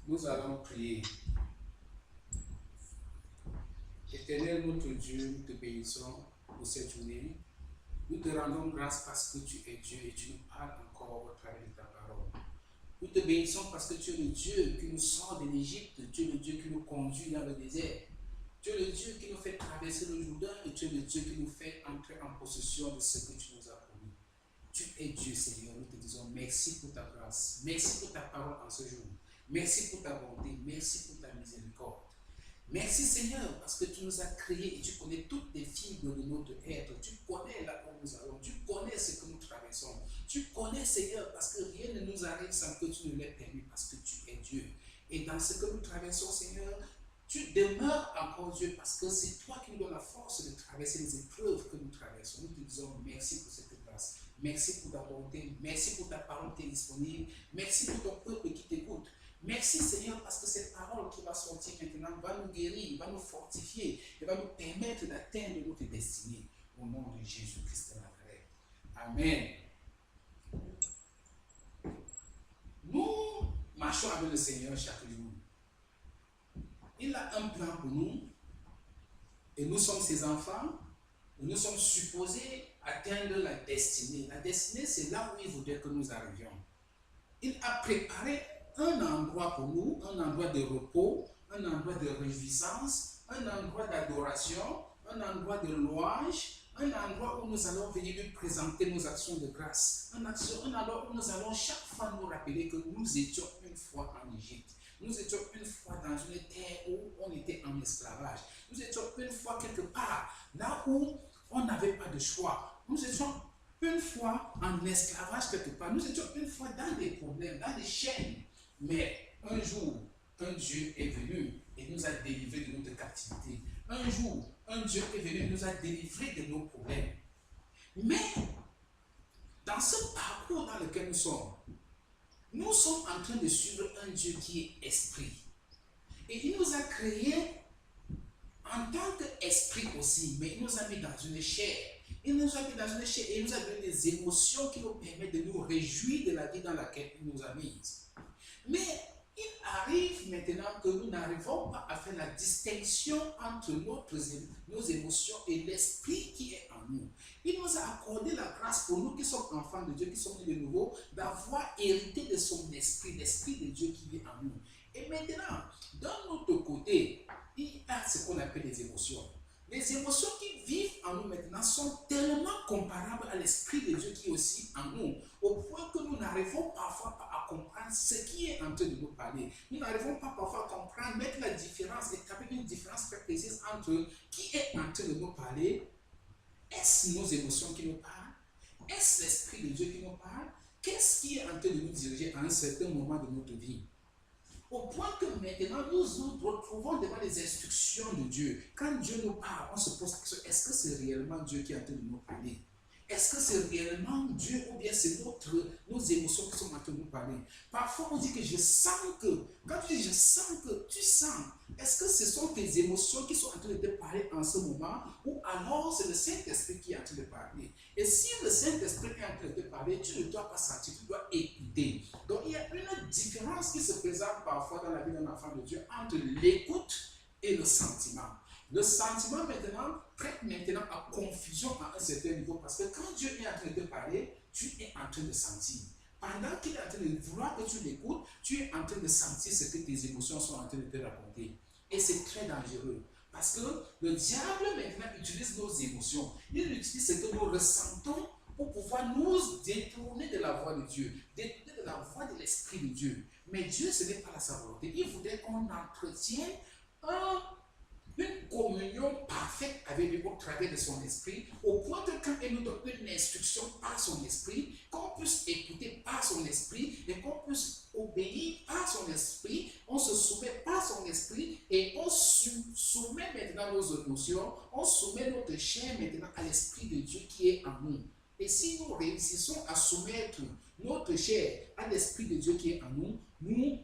Nous allons prier. Éternel notre Dieu, nous te bénissons pour cette journée. Nous te rendons grâce parce que tu es Dieu et tu nous parles encore au travers de ta parole. Nous te bénissons parce que tu es le Dieu qui nous sort de l'Égypte, tu es le Dieu qui nous conduit dans le désert. Tu es le Dieu qui nous fait traverser le Jourdain et tu es le Dieu qui nous fait entrer en possession de ce que tu nous as promis. Tu es Dieu, Seigneur. Nous te disons merci pour ta grâce, merci pour ta parole en ce jour, merci pour ta bonté, merci pour ta miséricorde. Merci Seigneur parce que tu nous as créés et tu connais toutes les fibres de notre être. Tu connais là où nous allons, tu connais ce que nous traversons. Tu connais Seigneur parce que rien ne nous arrive sans que tu nous l'aies permis parce que tu es Dieu. Et dans ce que nous traversons Seigneur, tu demeures encore Dieu parce que c'est toi qui nous donnes la force de traverser les épreuves que nous traversons. Nous te disons merci pour cette grâce. Merci pour ta bonté, merci pour ta parole qui est disponible, merci pour ton peuple qui t'écoute. Merci Seigneur parce que cette parole qui va sortir maintenant va nous guérir, va nous fortifier et va nous permettre d'atteindre notre destinée. Au nom de Jésus-Christ de Nazareth. Amen. Nous marchons avec le Seigneur chaque jour. Il a un plan pour nous et nous sommes ses enfants. Nous sommes supposés atteindre la destinée. La destinée, c'est là où il voudrait que nous arrivions. Il a préparé un endroit pour nous, un endroit de repos, un endroit de réjouissance, un endroit d'adoration, un endroit de louange, un endroit où nous allons venir lui présenter nos actions de grâce, un endroit où nous allons chaque fois nous rappeler que nous étions une fois en Égypte. Nous étions une fois dans une terre où on était en esclavage. Nous étions une fois quelque part, là où on n'avait pas de choix. Nous étions une fois en esclavage quelque part. Nous étions une fois dans des problèmes, dans des chaînes. Mais un jour, un Dieu est venu et nous a délivrés de notre captivité. Un jour, un Dieu est venu et nous a délivrés de nos problèmes. Mais, dans ce parcours dans lequel nous sommes en train de suivre un Dieu qui est esprit. Et il nous a créés en tant qu'esprit aussi, mais il nous a mis dans une chair. Il nous a mis dans une chair et il nous a donné des émotions qui nous permettent de nous réjouir de la vie dans laquelle il nous a mis. Mais il arrive maintenant que nous n'arrivons pas à faire la distinction entre nos émotions et l'esprit qui est en nous. Il nous a accordé la grâce pour nous qui sommes enfants de Dieu, qui sommes nés de nouveau, d'avoir hérité de son esprit, l'esprit de Dieu qui est en nous. Et maintenant, d'un autre côté, il y a ce qu'on appelle les émotions. Les émotions qui vivent en nous maintenant sont tellement comparables à l'Esprit de Dieu qui est aussi en nous, au point que nous n'arrivons parfois pas à comprendre ce qui est en train de nous parler. Nous n'arrivons pas parfois à comprendre, mettre la différence, établir une différence très précise entre qui est en train de nous parler. Est-ce nos émotions qui nous parlent? Est-ce l'Esprit de Dieu qui nous parle? Qu'est-ce qui est en train de nous diriger à un certain moment de notre vie? Au point que maintenant, nous nous retrouvons devant les instructions de Dieu. Quand Dieu nous parle, on se pose la question, est-ce que c'est réellement Dieu qui est en train de nous parler? Est-ce que c'est réellement Dieu ou bien c'est nos émotions qui sont en train de nous parler? Parfois, on dit que je sens que. Quand tu dis je sens que, tu sens. Est-ce que ce sont tes émotions qui sont en train de te parler en ce moment ou alors c'est le Saint-Esprit qui est en train de parler? Et si le Saint-Esprit est en train de te parler, tu ne dois pas sentir, tu dois écouter. Donc, il y a une différence qui se présente parfois dans la vie d'un enfant de Dieu entre l'écoute et le sentiment. Le sentiment maintenant prête maintenant à confusion à un certain niveau parce que quand Dieu est en train de te parler, tu es en train de sentir. Pendant qu'il est en train de vouloir que tu l'écoutes, tu es en train de sentir ce que tes émotions sont en train de te raconter. Et c'est très dangereux. Parce que le diable maintenant utilise nos émotions. Il utilise ce que nous ressentons pour pouvoir nous détourner de la voie de Dieu, détourner de la voie de l'Esprit de Dieu. Mais Dieu, ce n'est pas la sa volonté. Il voudrait qu'on entretienne une communion parfaite avec lui au travers de son esprit, au point que quand il nous donne une instruction par son esprit, qu'on puisse écouter par son esprit et qu'on puisse obéir par son esprit, on se soumet par son esprit et on soumet maintenant nos émotions, on soumet notre chair maintenant à l'esprit de Dieu qui est en nous. Et si nous réussissons à soumettre notre chair à l'esprit de Dieu qui est en nous, nous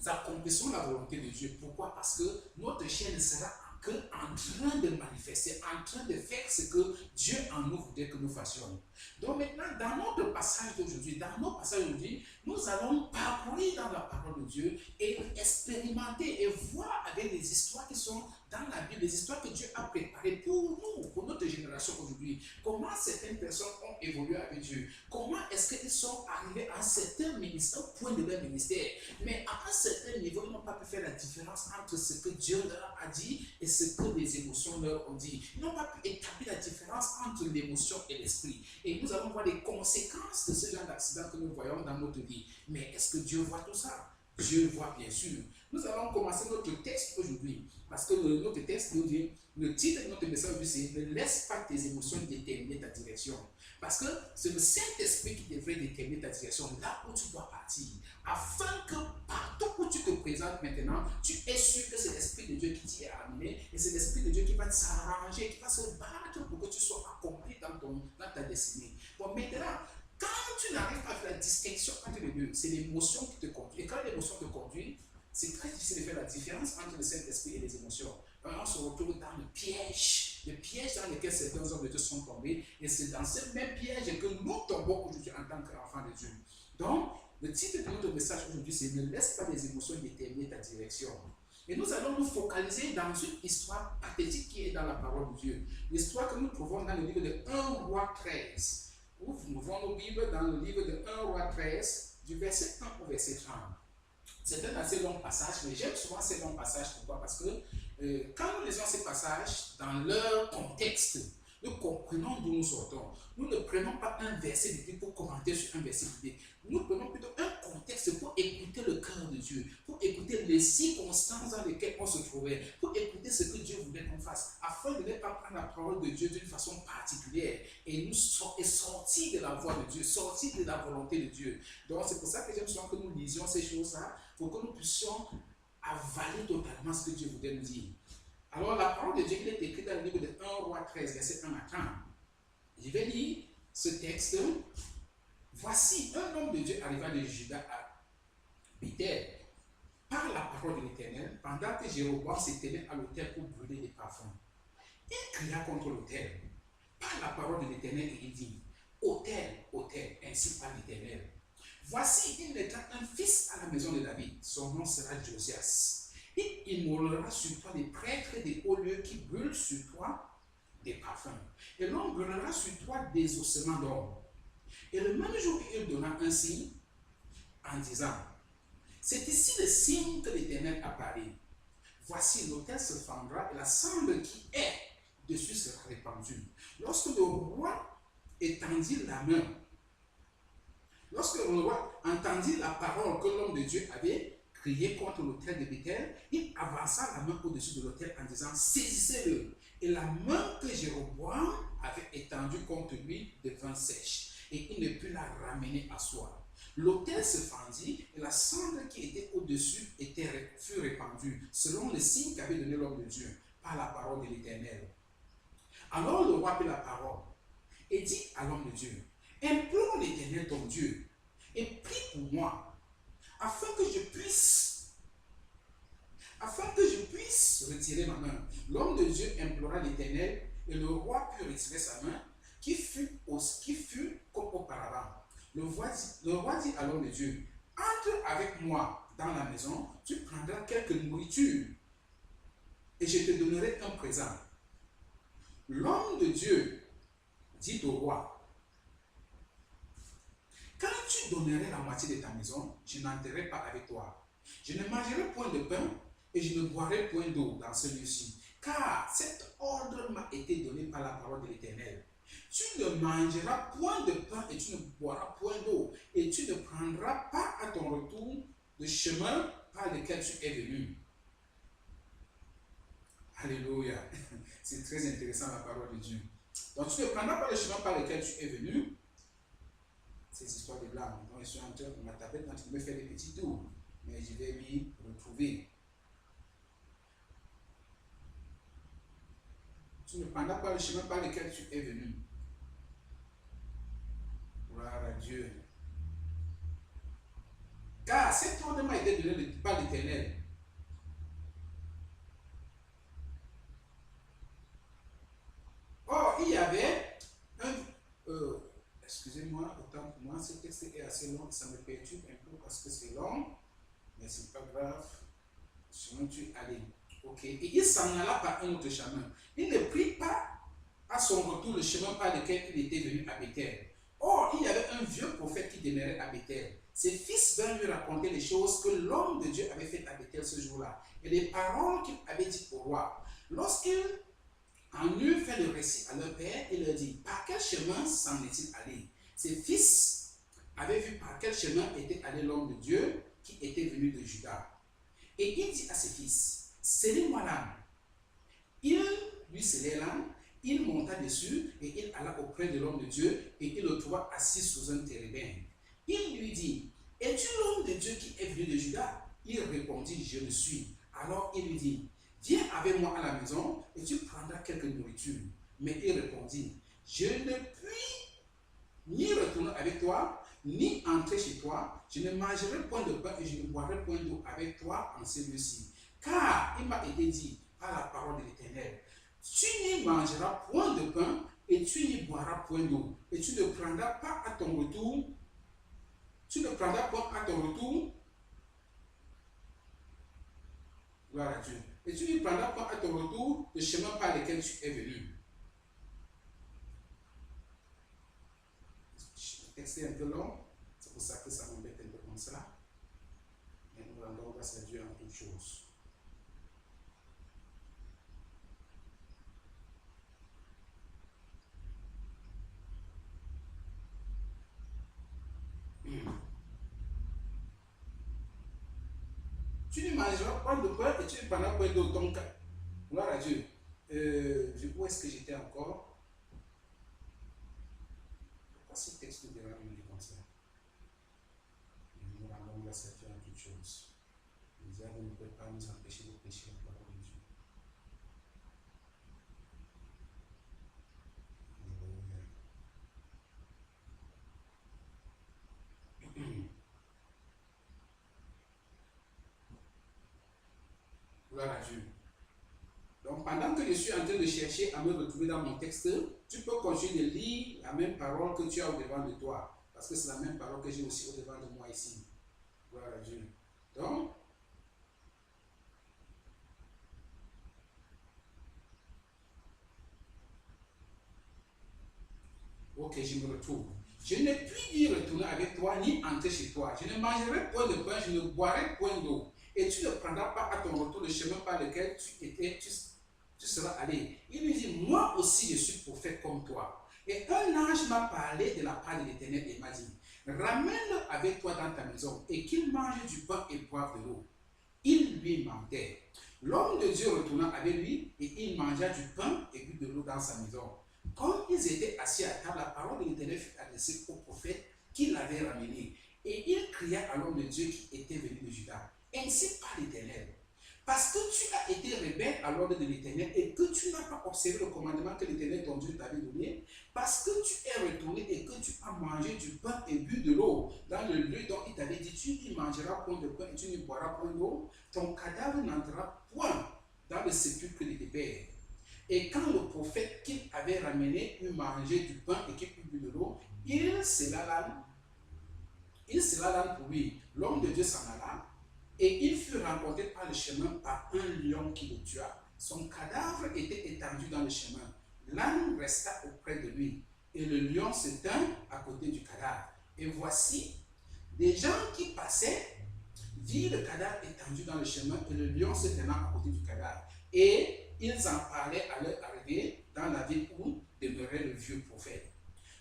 accomplissons la volonté de Dieu. Pourquoi? Parce que notre chair ne sera qu'en train de manifester, en train de faire ce que Dieu en nous voudrait que nous fassions. Donc maintenant, dans notre passage d'aujourd'hui, nous allons parcourir dans la parole de Dieu et expérimenter et voir avec des histoires qui sont dans la Bible, des histoires que Dieu a préparées pour nous, pour notre génération aujourd'hui. Comment certaines personnes ont évolué avec Dieu, comment est-ce qu'ils sont arrivés à un certain ministère, au point de leur ministère, mais à un certain niveau, ils n'ont pas pu faire la différence entre ce que Dieu leur a dit et ce que les émotions leur ont dit. Ils n'ont pas pu établir la différence entre l'émotion et l'esprit. Et nous allons voir les conséquences de ce genre d'accident que nous voyons dans notre vie. Mais est-ce que Dieu voit tout ça? Dieu voit bien sûr. Nous allons commencer notre texte aujourd'hui. Parce que notre texte nous dit, le titre de notre message c'est ne laisse pas tes émotions déterminer ta direction. Parce que c'est le Saint-Esprit qui devrait déterminer ta direction là où tu dois partir. Afin que partout où tu te présentes maintenant, tu es sûr que c'est l'Esprit de Dieu qui t'y a amené et c'est l'Esprit de Dieu qui va s'arranger, qui va se battre pour que tu sois accompli dans ta destinée. Bon, maintenant, quand tu n'arrives pas à faire la distinction entre les deux, c'est l'émotion qui te conduit. Et quand l'émotion te conduit, c'est très difficile de faire la différence entre le Saint-Esprit et les émotions. Donc, on se retrouve dans le piège dans lequel certains hommes de Dieu sont tombés. Et c'est dans ce même piège que nous tombons aujourd'hui en tant qu'enfants de Dieu. Donc, le titre de notre message aujourd'hui, c'est ne laisse pas les émotions déterminer ta direction. Et nous allons nous focaliser dans une histoire pathétique qui est dans la parole de Dieu. L'histoire que nous trouvons dans le livre de 1 roi 13. Nous ouvrons nos Bibles dans le livre de 1 roi 13, du verset 1 au verset 30. C'est un assez long passage, mais j'aime souvent ces longs passages. Pourquoi? Parce que quand nous lisons ces passages dans leur contexte, nous comprenons d'où nous sortons. Nous ne prenons pas un verset biblique pour commenter sur un verset biblique. Nous prenons plutôt un contexte pour écouter le cœur de Dieu, pour écouter les circonstances dans lesquelles on se trouvait, pour écouter ce que Dieu voulait qu'on fasse, afin de ne pas prendre la parole de Dieu d'une façon particulière et sortir de la voie de Dieu, sortir de la volonté de Dieu. Donc c'est pour ça que j'aime souvent que nous lisions ces choses-là, pour que nous puissions avaler totalement ce que Dieu voulait nous dire. Alors la parole de Dieu qui est écrite dans le livre de 1 roi 13, verset 1 à 30. Je vais lire ce texte. Voici un homme de Dieu arriva de Juda à Bethel par la parole de l'Éternel, pendant que Jéroboam se tenait à l'autel pour brûler des parfums. Il cria contre l'autel par la parole de l'Éternel et il dit, autel, autel, ainsi parle l'Éternel. Voici, il mettra un fils à la maison de David, son nom sera Josias. Il immolera sur toi des prêtres des hauts lieux qui brûlent sur toi des parfums. Et l'on brûlera sur toi des ossements d'or. Et le même jour, il donna un signe en disant, c'est ici le signe que l'Éternel a parlé. Voici, l'autel se fendra et la cendre qui est dessus sera répandue. Lorsque le roi étendit la main, lorsque le roi entendit la parole que l'homme de Dieu avait crié contre l'autel de Bethel, il avança la main au-dessus de l'autel en disant, saisissez-le. Et la main que Jéroboam avait étendue contre lui devint sèche. Et il ne put la ramener à soi. L'autel se fendit et la cendre qui était au-dessus fut répandue, selon le signe qu'avait donné l'homme de Dieu, par la parole de l'Éternel. Alors le roi prit la parole et dit à l'homme de Dieu, implore l'Éternel ton Dieu et prie pour moi, afin que je puisse retirer ma main. L'homme de Dieu implora l'Éternel et le roi put retirer sa main, qui fut comme auparavant. Le roi dit à l'homme de Dieu, entre avec moi dans la maison, tu prendras quelque nourriture et je te donnerai un présent. L'homme de Dieu dit au roi, quand tu donnerais la moitié de ta maison, je n'entrerai pas avec toi. Je ne mangerai point de pain et je ne boirai point d'eau dans celui-ci, car cet ordre m'a été donné par la parole de l'Éternel. Tu ne mangeras point de pain et tu ne boiras point d'eau, et tu ne prendras pas à ton retour le chemin par lequel tu es venu. Alléluia. C'est très intéressant la parole de Dieu. Donc tu ne prendras pas le chemin par lequel tu es venu. Ces histoires de blagues. Donc je suis en train de ma tablette quand il me fait des petits tours, mais je vais m'y retrouver. Tu ne prendras pas le chemin par lequel tu es venu. Gloire à Dieu. Car cet ordre m'a été donné par l'Éternel. ce texte est assez long et ça me perturbe un peu parce que c'est long, mais c'est pas grave. Chemin tu es allé. Ok. Et il s'en alla par un autre chemin. Il ne prit pas à son retour le chemin par lequel il était venu à Bethel. Or, il y avait un vieux prophète qui demeurait à Bethel. Ses fils vinrent lui raconter les choses que l'homme de Dieu avait faites à Bethel ce jour-là et les paroles qu'il avait dites au roi. Lorsqu'il en eut fait le récit à leur père, il leur dit, par quel chemin s'en est-il allé? Ses fils avaient vu par quel chemin était allé l'homme de Dieu qui était venu de Juda. Et il dit à ses fils, scellez-moi l'âne. Il lui scellait l'âne, il monta dessus et il alla auprès de l'homme de Dieu et il le trouva assis sous un térébin. Il lui dit, es-tu l'homme de Dieu qui est venu de Juda? Il répondit, je le suis. Alors il lui dit, viens avec moi à la maison et tu prendras quelque nourriture. Mais il répondit, je ne puis ni retourner avec toi, ni entrer chez toi. Je ne mangerai point de pain et je ne boirai point d'eau avec toi en ces lieux-ci. Car il m'a été dit par la parole de l'Éternel, tu n'y mangeras point de pain et tu n'y boiras point d'eau. Et tu ne prendras pas à ton retour, gloire à Dieu. Et tu n'y prendras pas à ton retour le chemin par lequel tu es venu. Le texte est un peu long, c'est pour ça que ça m'embête un peu comme ça. Mais nous rendons grâce à Dieu en toutes choses. Tu ne mangeras pas de pain et tu ne prendras pas d'eau. Donc, gloire à Dieu. Où est-ce que j'étais encore? Pourquoi ce texte nous dérange comme ça? Nous rendons grâce à Dieu en toutes choses. Les diables ne peuvent pas nous empêcher de pécher la parole de Dieu. Gloire à Dieu. Donc, pendant que je suis en train de chercher à me retrouver dans mon texte, tu peux continuer de lire la même parole que tu as au-devant de toi. Parce que c'est la même parole que j'ai aussi au-devant de moi ici. Gloire à Dieu. Donc, ok, je me retrouve. Je ne puis y retourner avec toi ni entrer chez toi. Je ne mangerai point de pain, je ne boirai point d'eau. Et tu ne prendras pas à ton retour le chemin par lequel tu seras allé. Il lui dit, moi aussi je suis prophète comme toi. Et un ange m'a parlé de la part de l'Éternel et m'a dit, ramène-le avec toi dans ta maison et qu'il mange du pain et boive de l'eau. Il lui mentait. L'homme de Dieu retourna avec lui et il mangea du pain et but de l'eau dans sa maison. Comme ils étaient assis à table, la parole de l'Éternel fut adressée au prophète qui l'avait ramené. Et il cria à l'homme de Dieu qui était venu de Juda. Ainsi parle l'Éternel. Parce que tu as été rebelle à l'ordre de l'Éternel et que tu n'as pas observé le commandement que l'Éternel ton Dieu t'avait donné, parce que tu es retourné et que tu as mangé du pain et bu de l'eau dans le lieu dont il t'avait dit, tu n'y mangeras point de pain et tu n'y boiras point d'eau, ton cadavre n'entrera point dans le sépulcre de tes pères. Et quand le prophète qu'il avait ramené eut mangé du pain et qu'il eut bu de l'eau, il scella l'âne pour lui. L'homme de Dieu s'en alla et il fut rencontré par le chemin par un lion qui le tua. Son cadavre était étendu dans le chemin. L'âne resta auprès de lui et le lion se tint à côté du cadavre. Et voici, des gens qui passaient virent le cadavre étendu dans le chemin et le lion se tenant à côté du cadavre. Et ils en parlaient à leur arrivée dans la ville où demeurait le vieux prophète.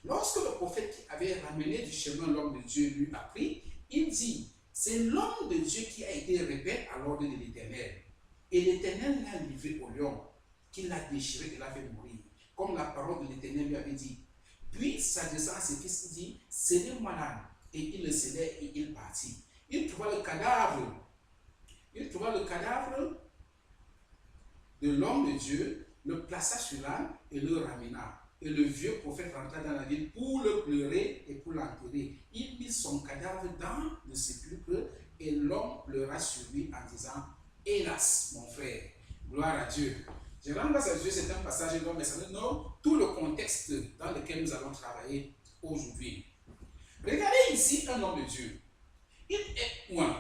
Lorsque le prophète qui avait ramené du chemin l'homme de Dieu lui apprit, il dit, c'est l'homme de Dieu qui a été rebelle à l'ordre de l'Éternel. Et l'Éternel l'a livré au lion, qui l'a déchiré et l'a fait mourir, comme la parole de l'Éternel lui avait dit. Puis, s'adressant à ses fils, il dit, scellez-moi l'âne. Et il le scellait et il partit. Il trouva le cadavre de l'homme de Dieu, le plaça sur l'âne et le ramena. Et le vieux prophète rentra dans la ville pour le pleurer et pour l'enterrer. Il mit son cadavre dans le sépulcre et l'homme pleura sur lui en disant, hélas, mon frère, gloire à Dieu. Je rends grâce à Dieu, c'est un passage long, mais ça nous donne tout le contexte dans lequel nous allons travailler aujourd'hui. Regardez ici un homme de Dieu. Il est un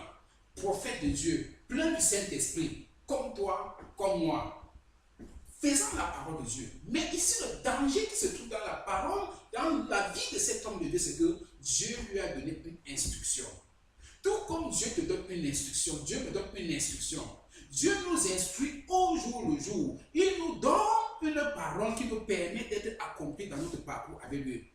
prophète de Dieu, plein du Saint-Esprit, comme toi, comme moi, faisant la parole de Dieu. Mais ici, le danger qui se trouve dans la parole, dans la vie de cet homme de Dieu, c'est que Dieu lui a donné une instruction. Tout comme Dieu te donne une instruction, Dieu me donne une instruction. Dieu nous instruit au jour le jour. Il nous donne une parole qui nous permet d'être accomplis dans notre parcours avec lui.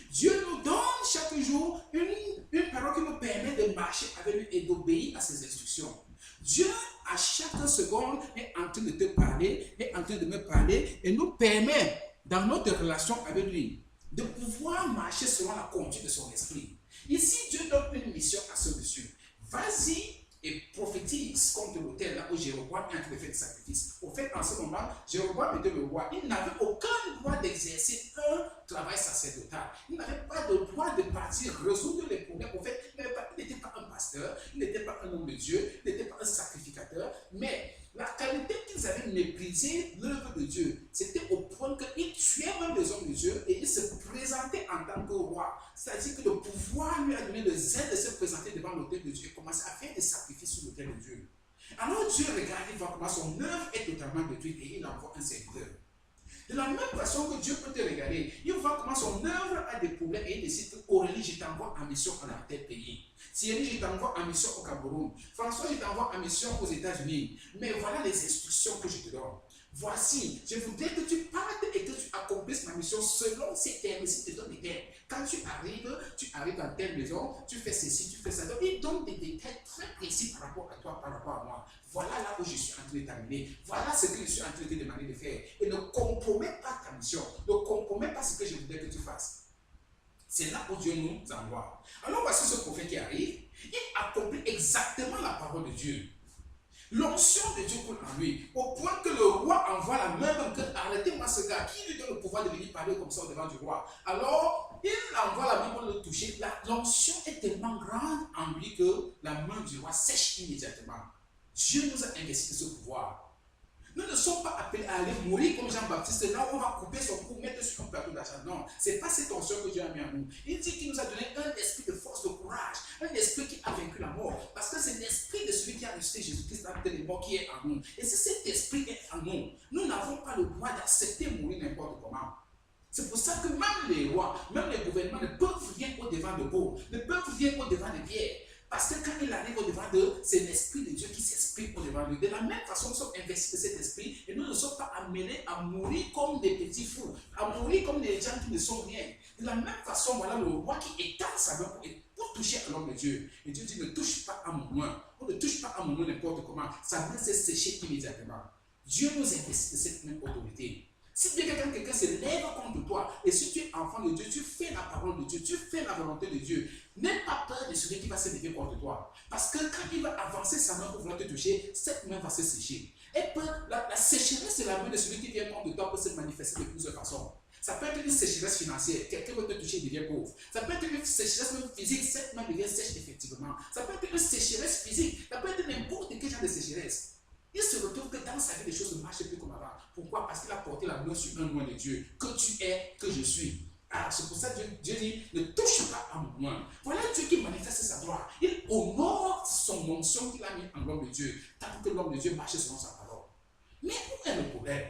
Dieu nous donne chaque jour une parole qui nous permet de marcher avec lui et d'obéir à ses instructions. Dieu, à chaque seconde, est en train de te parler, est en train de me parler et nous permet, dans notre relation avec lui, de pouvoir marcher selon la conduite de son esprit. Ici, Dieu donne une mission à ce monsieur. Vas-y et prophétise contre l'autel là où Jéroboam est en train de faire des sacrifices. Au fait, en ce moment, Jéroboam était le roi. Il n'avait aucun droit d'exercer un travail sacerdotal. Il n'avait pas de droit de partir résoudre les problèmes. Au fait, il n'était pas un pasteur, il n'était pas un homme de Dieu, il n'était pas un sacrificateur, mais la qualité qu'ils avaient méprisé l'œuvre de Dieu, c'était au point qu'il tuait même les hommes de Dieu et il se présentait en tant que roi. C'est-à-dire que le pouvoir lui a donné le zèle de se présenter devant l'autel de Dieu et commencer à faire des sacrifices sur l'autel de Dieu. Alors Dieu regarde, il voit comment son œuvre est totalement détruite et il envoie un serviteur. De la même façon que Dieu peut te regarder, il voit comment son œuvre a des problèmes et il décide, Aurélie, je t'envoie en mission dans tel pays. Thierry, je t'envoie en mission au Cameroun. François, je t'envoie en mission aux États-Unis. Mais voilà les instructions que je te donne. Voici, je voudrais que tu partes et que tu accomplisses ma mission selon ces termes. Si tu donnes des termes. Quand tu arrives dans telle maison, tu fais ceci, tu fais ça. Donc, il donne des détails très précis par rapport à toi, par rapport à moi. Voilà là où je suis en train de terminer. Voilà ce que je suis en train de te demander de faire. Et ne compromets pas ta mission. Ne compromets pas ce que je voudrais que tu fasses. C'est là où Dieu nous envoie. Alors voici ce prophète qui arrive. Il accomplit exactement la parole de Dieu. L'onction de Dieu coule en lui, au point que le roi envoie la main que arrêtez-moi ce gars, qui lui donne le pouvoir de venir parler comme ça au devant du roi. Alors, il envoie la main pour le toucher. L'onction est tellement grande en lui que la main du roi sèche immédiatement. Dieu nous a investi ce pouvoir. Nous ne sommes pas appelés à aller mourir comme Jean-Baptiste, là où on va couper son cou, mettre sur un plateau d'argent. Non, ce n'est pas cette onction que Dieu a mis en nous. Il dit qu'il nous a donné un esprit de force, de courage, un esprit qui a vaincu la mort. Parce que c'est l'esprit de celui qui a ressuscité Jésus-Christ dans les morts qui est en nous. Et si cet esprit est en nous, nous n'avons pas le droit d'accepter mourir n'importe comment. C'est pour ça que même les rois, même les gouvernements ne peuvent rien au-devant de Paul, ne peuvent rien au-devant de Pierre. Parce que quand il arrive au-devant d'eux, c'est l'Esprit de Dieu qui s'exprime au-devant d'eux. De la même façon, nous sommes investis de cet esprit et nous ne sommes pas amenés à mourir comme des petits fous, à mourir comme des gens qui ne sont rien. De la même façon, voilà le roi qui étend sa main pour toucher à l'homme de Dieu. Et Dieu dit, ne touche pas à mon main. On ne touche pas à mon main n'importe comment. Sa main s'est séchée immédiatement. Dieu nous investit de cette même autorité. Si bien que quelqu'un se lève contre toi, et si tu es enfant de Dieu, tu fais la parole de Dieu, tu fais la volonté de Dieu, n'aie pas peur de celui qui va se lever contre toi. Parce que quand il va avancer sa main pour vouloir te toucher, cette main va se sécher. Et la sécheresse de la main de celui qui vient contre toi peut se manifester de plusieurs façons. Ça peut être une sécheresse financière, quelqu'un veut te toucher, il devient pauvre. Ça peut être une sécheresse même physique, cette main devient sèche effectivement. Ça peut être une sécheresse physique, ça peut être n'importe quel genre de sécheresse. Il se retrouve que dans sa vie, les choses ne marchent plus comme avant. Pourquoi? Parce qu'il a porté la main sur un loin de Dieu. Que tu es, que je suis. Alors c'est pour ça que Dieu dit, ne touche pas à mon loin. Voilà Dieu qui manifeste sa gloire. Il honore son onction qu'il a mis en l'homme de Dieu, tant que l'homme de Dieu marche selon sa parole. Mais où est le problème?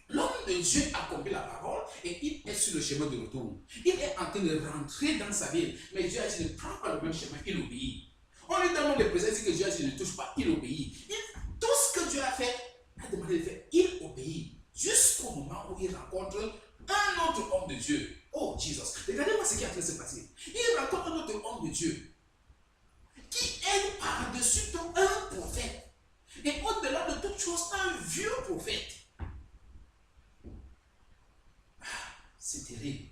L'homme de Dieu accomplit la parole et il est sur le chemin de retour. Il est en train de rentrer dans sa ville. Mais Dieu a dit, ne prends pas le même chemin, il obéit. On lui demande de présenter que Dieu a dit, ne touche pas, il obéit. Tout ce que Dieu a fait, a demandé de faire, il obéit. Jusqu'au moment où il rencontre un autre homme de Dieu. Oh, Jesus. Regardez-moi ce qui est en train de se passer. Il rencontre un autre homme de Dieu qui est par-dessus tout un prophète. Et au-delà de toute chose, un vieux prophète. Ah, c'est terrible.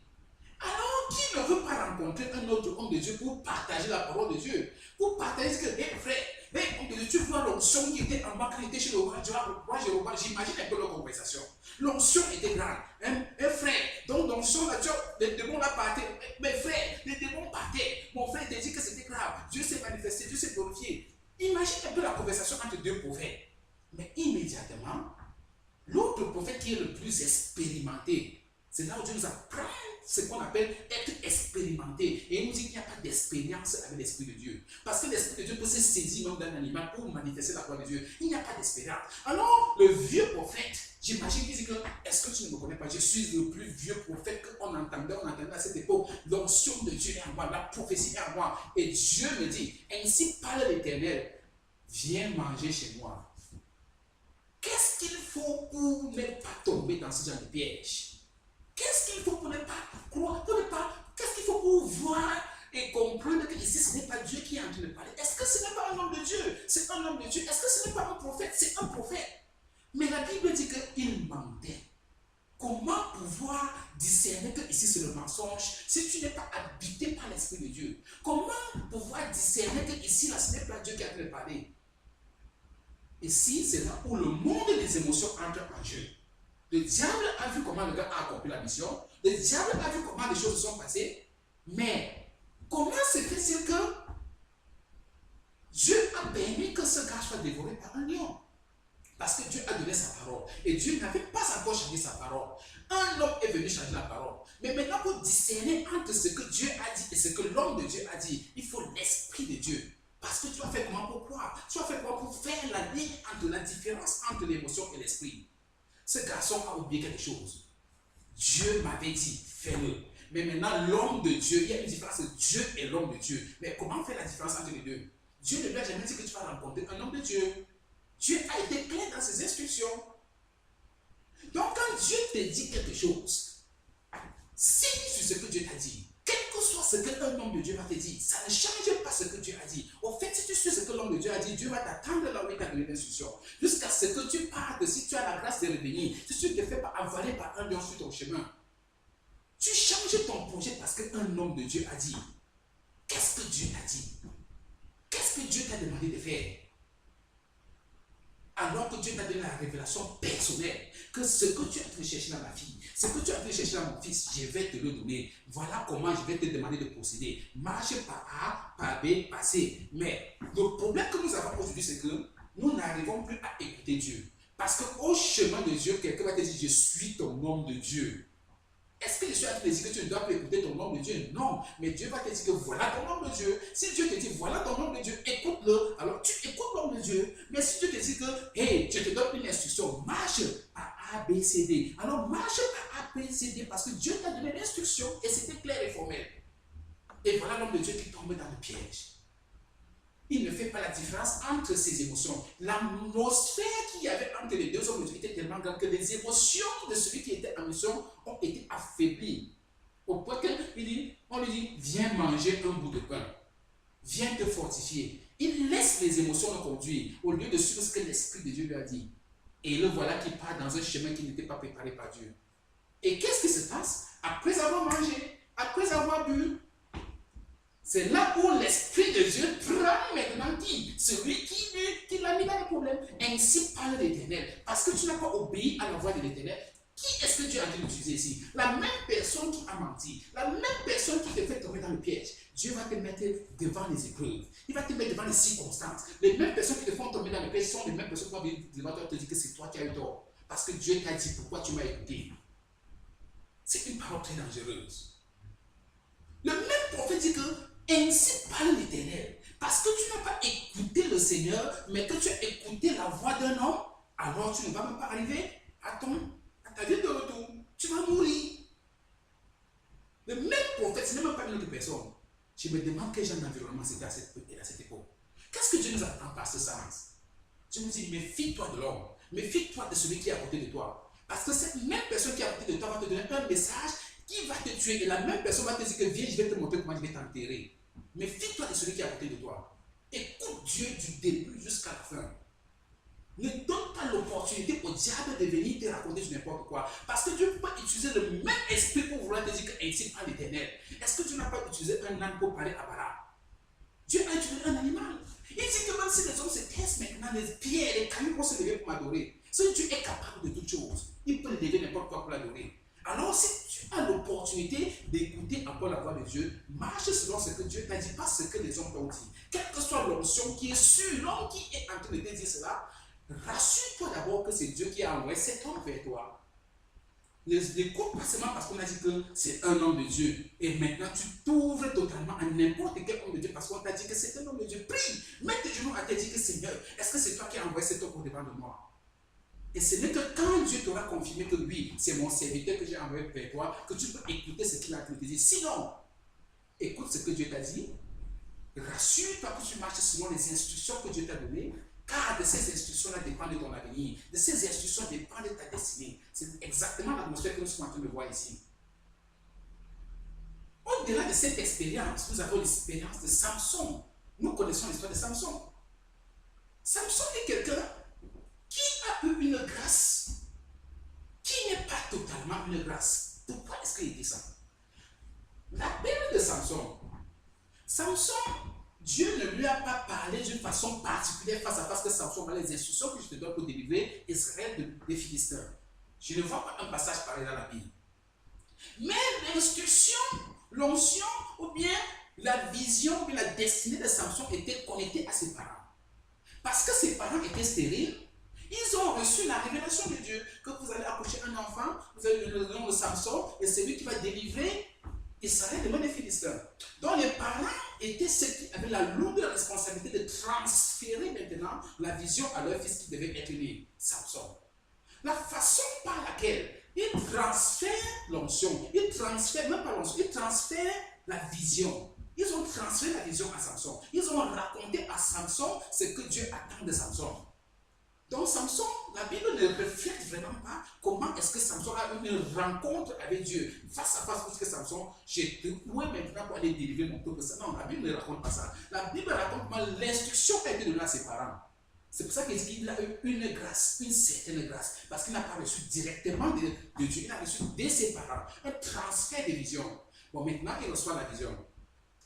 Alors, qui ne veut pas rencontrer un autre homme de Dieu pour partager la parole de Dieu? Pour partager ce que, frère, tu vois l'onction qui était en bas, qui était chez le roi Jéroboam, j'imagine un peu leur conversation. L'onction était grande. Frère, donc l'onction, les démons là partaient. Mais frère, les démons partaient. Mon frère t'a dit que c'était grave. Dieu s'est manifesté, Dieu s'est glorifié. Imagine un peu la conversation entre deux prophètes. Mais immédiatement, l'autre prophète qui est le plus expérimenté, C'est là où Dieu nous apprend ce qu'on appelle être expérimenté. Et il nous dit qu'il n'y a pas d'expérience avec l'Esprit de Dieu. Parce que l'Esprit de Dieu peut se saisir même d'un animal pour manifester la gloire de Dieu. Il n'y a pas d'expérience. Alors, le vieux prophète, j'imagine qu'il dit que, est-ce que tu ne me connais pas? Je suis le plus vieux prophète qu'on entendait à cette époque. L'onction de Dieu est en moi, la prophétie est en moi. Et Dieu me dit, ainsi parle l'Éternel, viens manger chez moi. Qu'est-ce qu'il faut pour ne pas tomber dans ce genre de piège? Qu'est-ce qu'il faut pour ne pas croire, qu'est-ce qu'il faut pour voir et comprendre que ici ce n'est pas Dieu qui est en train de parler? Est-ce que ce n'est pas un homme de Dieu? C'est un homme de Dieu. Est-ce que ce n'est pas un prophète? C'est un prophète. Mais la Bible dit qu'il mentait. Comment pouvoir discerner que ici c'est le mensonge si tu n'es pas habité par l'Esprit de Dieu? Comment pouvoir discerner que ici là ce n'est pas Dieu qui est en train de parler? Et si c'est là où le monde des émotions entre en jeu. Le diable a vu comment le gars a accompli la mission. Le diable a vu comment les choses se sont passées. Mais comment se fait-il que Dieu a permis que ce gars soit dévoré par un lion? Parce que Dieu a donné sa parole. Et Dieu n'avait pas encore changé sa parole. Un homme est venu changer la parole. Mais maintenant, pour discerner entre ce que Dieu a dit et ce que l'homme de Dieu a dit, il faut l'Esprit de Dieu. Parce que tu as fait comment pour croire? Tu as fait comment pour faire la ligne entre la différence entre l'émotion et l'esprit? Ce garçon a oublié quelque chose. Dieu m'avait dit, fais-le. Mais maintenant, l'homme de Dieu, il y a une différence entre Dieu et l'homme de Dieu. Mais comment faire la différence entre les deux? Dieu ne lui a jamais dit que tu vas rencontrer un homme de Dieu. Dieu a été clair dans ses instructions. Donc, quand Dieu te dit quelque chose, signe sur ce que Dieu t'a dit. Quel que soit ce qu'un homme de Dieu va te dire, ça ne change pas ce que Dieu a dit. Au fait, si tu suis ce que l'homme de Dieu a dit, Dieu va t'attendre là où il t'a donné l'instruction. Jusqu'à ce que tu partes, si tu as la grâce de revenir, si tu ne te fais pas avaler par un lion sur ton chemin, tu changes ton projet parce qu'un homme de Dieu a dit. Qu'est-ce que Dieu t'a dit? Qu'est-ce que Dieu t'a demandé de faire? Alors que Dieu t'a donné la révélation personnelle, que ce que tu as en train de chercher dans ma fille, ce que tu as en train de chercher dans mon fils, je vais te le donner. Voilà comment je vais te demander de procéder. Marche par A, par B, par C. Mais le problème que nous avons aujourd'hui, c'est que nous n'arrivons plus à écouter Dieu. Parce qu'au chemin de Dieu, quelqu'un va te dire, je suis ton homme de Dieu. Est-ce que je suis en train de dire que tu ne dois pas écouter ton homme de Dieu? Non, mais Dieu va te dire que voilà ton homme de Dieu. Si Dieu te dit voilà ton homme de Dieu, écoute-le. Alors tu écoutes l'homme de Dieu. Mais si Dieu te dit que, hey, je te donne une instruction, marche à A, B, C, D. Alors marche à A, B, C, D parce que Dieu t'a donné l'instruction et c'était clair et formel. Et voilà l'homme de Dieu qui tombe dans le piège. Il ne fait pas la différence entre ses émotions. L'atmosphère qu'il y avait entre les deux hommes était tellement grande que les émotions de celui qui était en mission ont été affaiblies. Au point qu'on lui dit, viens manger un bout de pain. Viens te fortifier. Il laisse les émotions le conduire au lieu de suivre ce que l'Esprit de Dieu lui a dit. Et le voilà qui part dans un chemin qui n'était pas préparé par Dieu. Et qu'est-ce qui se passe? Après avoir mangé, après avoir bu, c'est là où l'Esprit de Dieu prend maintenant qui? Celui qui l'a mis dans le problème. Ainsi parle l'Éternel. Parce que tu n'as pas obéi à la voix de l'Éternel. Qui est-ce que Dieu a dû utiliser ici? La même personne qui a menti. La même personne qui te fait tomber dans le piège. Dieu va te mettre devant les épreuves. Il va te mettre devant les circonstances. Les mêmes personnes qui te font tomber dans le piège sont les mêmes personnes qui vont venir devant toi et te dire que c'est toi qui as eu tort. Parce que Dieu t'a dit pourquoi tu m'as écouté. C'est une parole très dangereuse. Le même prophète dit que ainsi parle l'Éternel. Parce que tu n'as pas écouté le Seigneur, mais que tu as écouté la voix d'un homme, alors tu ne vas même pas arriver à ta vie de retour. Tu vas mourir. Le même prophète, ce n'est même pas une autre personne. Je me demande quel genre d'environnement c'était à cette époque. Qu'est-ce que Dieu nous attend par ce sens? Dieu nous dit, méfie-toi de l'homme. Méfie-toi de celui qui est à côté de toi. Parce que cette même personne qui est à côté de toi va te donner un message qui va te tuer. Et la même personne va te dire que viens, je vais te montrer comment je vais t'enterrer. Méfie-toi de celui qui est à côté de toi. Écoute Dieu du début jusqu'à la fin. Ne donne pas l'opportunité au diable de venir te raconter du n'importe quoi. Parce que Dieu peut pas utiliser le même esprit pour vouloir te dire que ainsi parle l'Éternel. Est-ce que tu n'as pas utilisé un âne pour parler à Bala? Dieu a utilisé un animal. Il dit que même si les hommes se taisent maintenant, les pierres, les cailloux vont se lever pour m'adorer. Ce Dieu est capable de toutes choses. Il peut lever n'importe quoi pour l'adorer. Alors si tu as l'opportunité d'écouter encore la voix de Dieu, marche selon ce que Dieu t'a dit, pas ce que les hommes t'ont dit. Quelle que soit l'onction qui est sur l'homme qui est en train de te dire cela, rassure-toi d'abord que c'est Dieu qui a envoyé cet homme vers toi. l'écoute pas seulement parce qu'on a dit que c'est un homme de Dieu. Et maintenant, tu t'ouvres totalement à n'importe quel homme de Dieu parce qu'on t'a dit que c'est un homme de Dieu. Prie, mets tes genoux à te dire que Seigneur, est-ce que c'est toi qui as envoyé cet homme au devant de moi? Et ce n'est que quand Dieu t'aura confirmé que oui, c'est mon serviteur que j'ai envoyé vers toi, que tu peux écouter ce qu'il a te dire. Sinon, écoute ce que Dieu t'a dit. Rassure-toi que tu marches selon les instructions que Dieu t'a données, car de ces instructions-là dépendent de ton avenir. De ces instructions dépendent de ta destinée. C'est exactement l'atmosphère que nous sommes en train de voir ici. Au-delà de cette expérience, nous avons l'expérience de Samson. Nous connaissons l'histoire de Samson. Samson est quelqu'un qui a eu une grâce qui n'est pas totalement une grâce. Pourquoi est-ce qu'il dit ça? La Bible de Samson, Dieu ne lui a pas parlé d'une façon particulière face à face que Samson a les instructions que je te donne pour délivrer Israël des Philistins. Je ne vois pas un passage pareil dans la Bible. Mais l'instruction, l'onction ou bien la vision ou bien la destinée de Samson était connectée à ses parents. Parce que ses parents étaient stériles, ils ont reçu la révélation de Dieu que vous allez accoucher un enfant, vous allez le nom de Samson, et c'est lui qui va délivrer Israël des mains des Philistins. Donc les parents étaient ceux qui avaient la lourde responsabilité de transférer maintenant la vision à leur fils qui devait être né, Samson. La façon par laquelle ils transfèrent l'onction, ils transfèrent, même pas l'onction, ils transfèrent la vision. Ils ont transféré la vision à Samson. Ils ont raconté à Samson ce que Dieu attend de Samson. Donc Samson, la Bible ne reflète vraiment pas comment est-ce que Samson a eu une rencontre avec Dieu face à face, parce que Samson, j'ai trouvé maintenant pour aller délivrer mon peuple. Non, la Bible ne raconte pas ça. La Bible raconte comment l'instruction a été donnée à ses parents. C'est pour ça qu'il a eu une grâce, une certaine grâce, parce qu'il n'a pas reçu directement de Dieu, il a reçu de ses parents un transfert de vision. Bon, maintenant il reçoit la vision.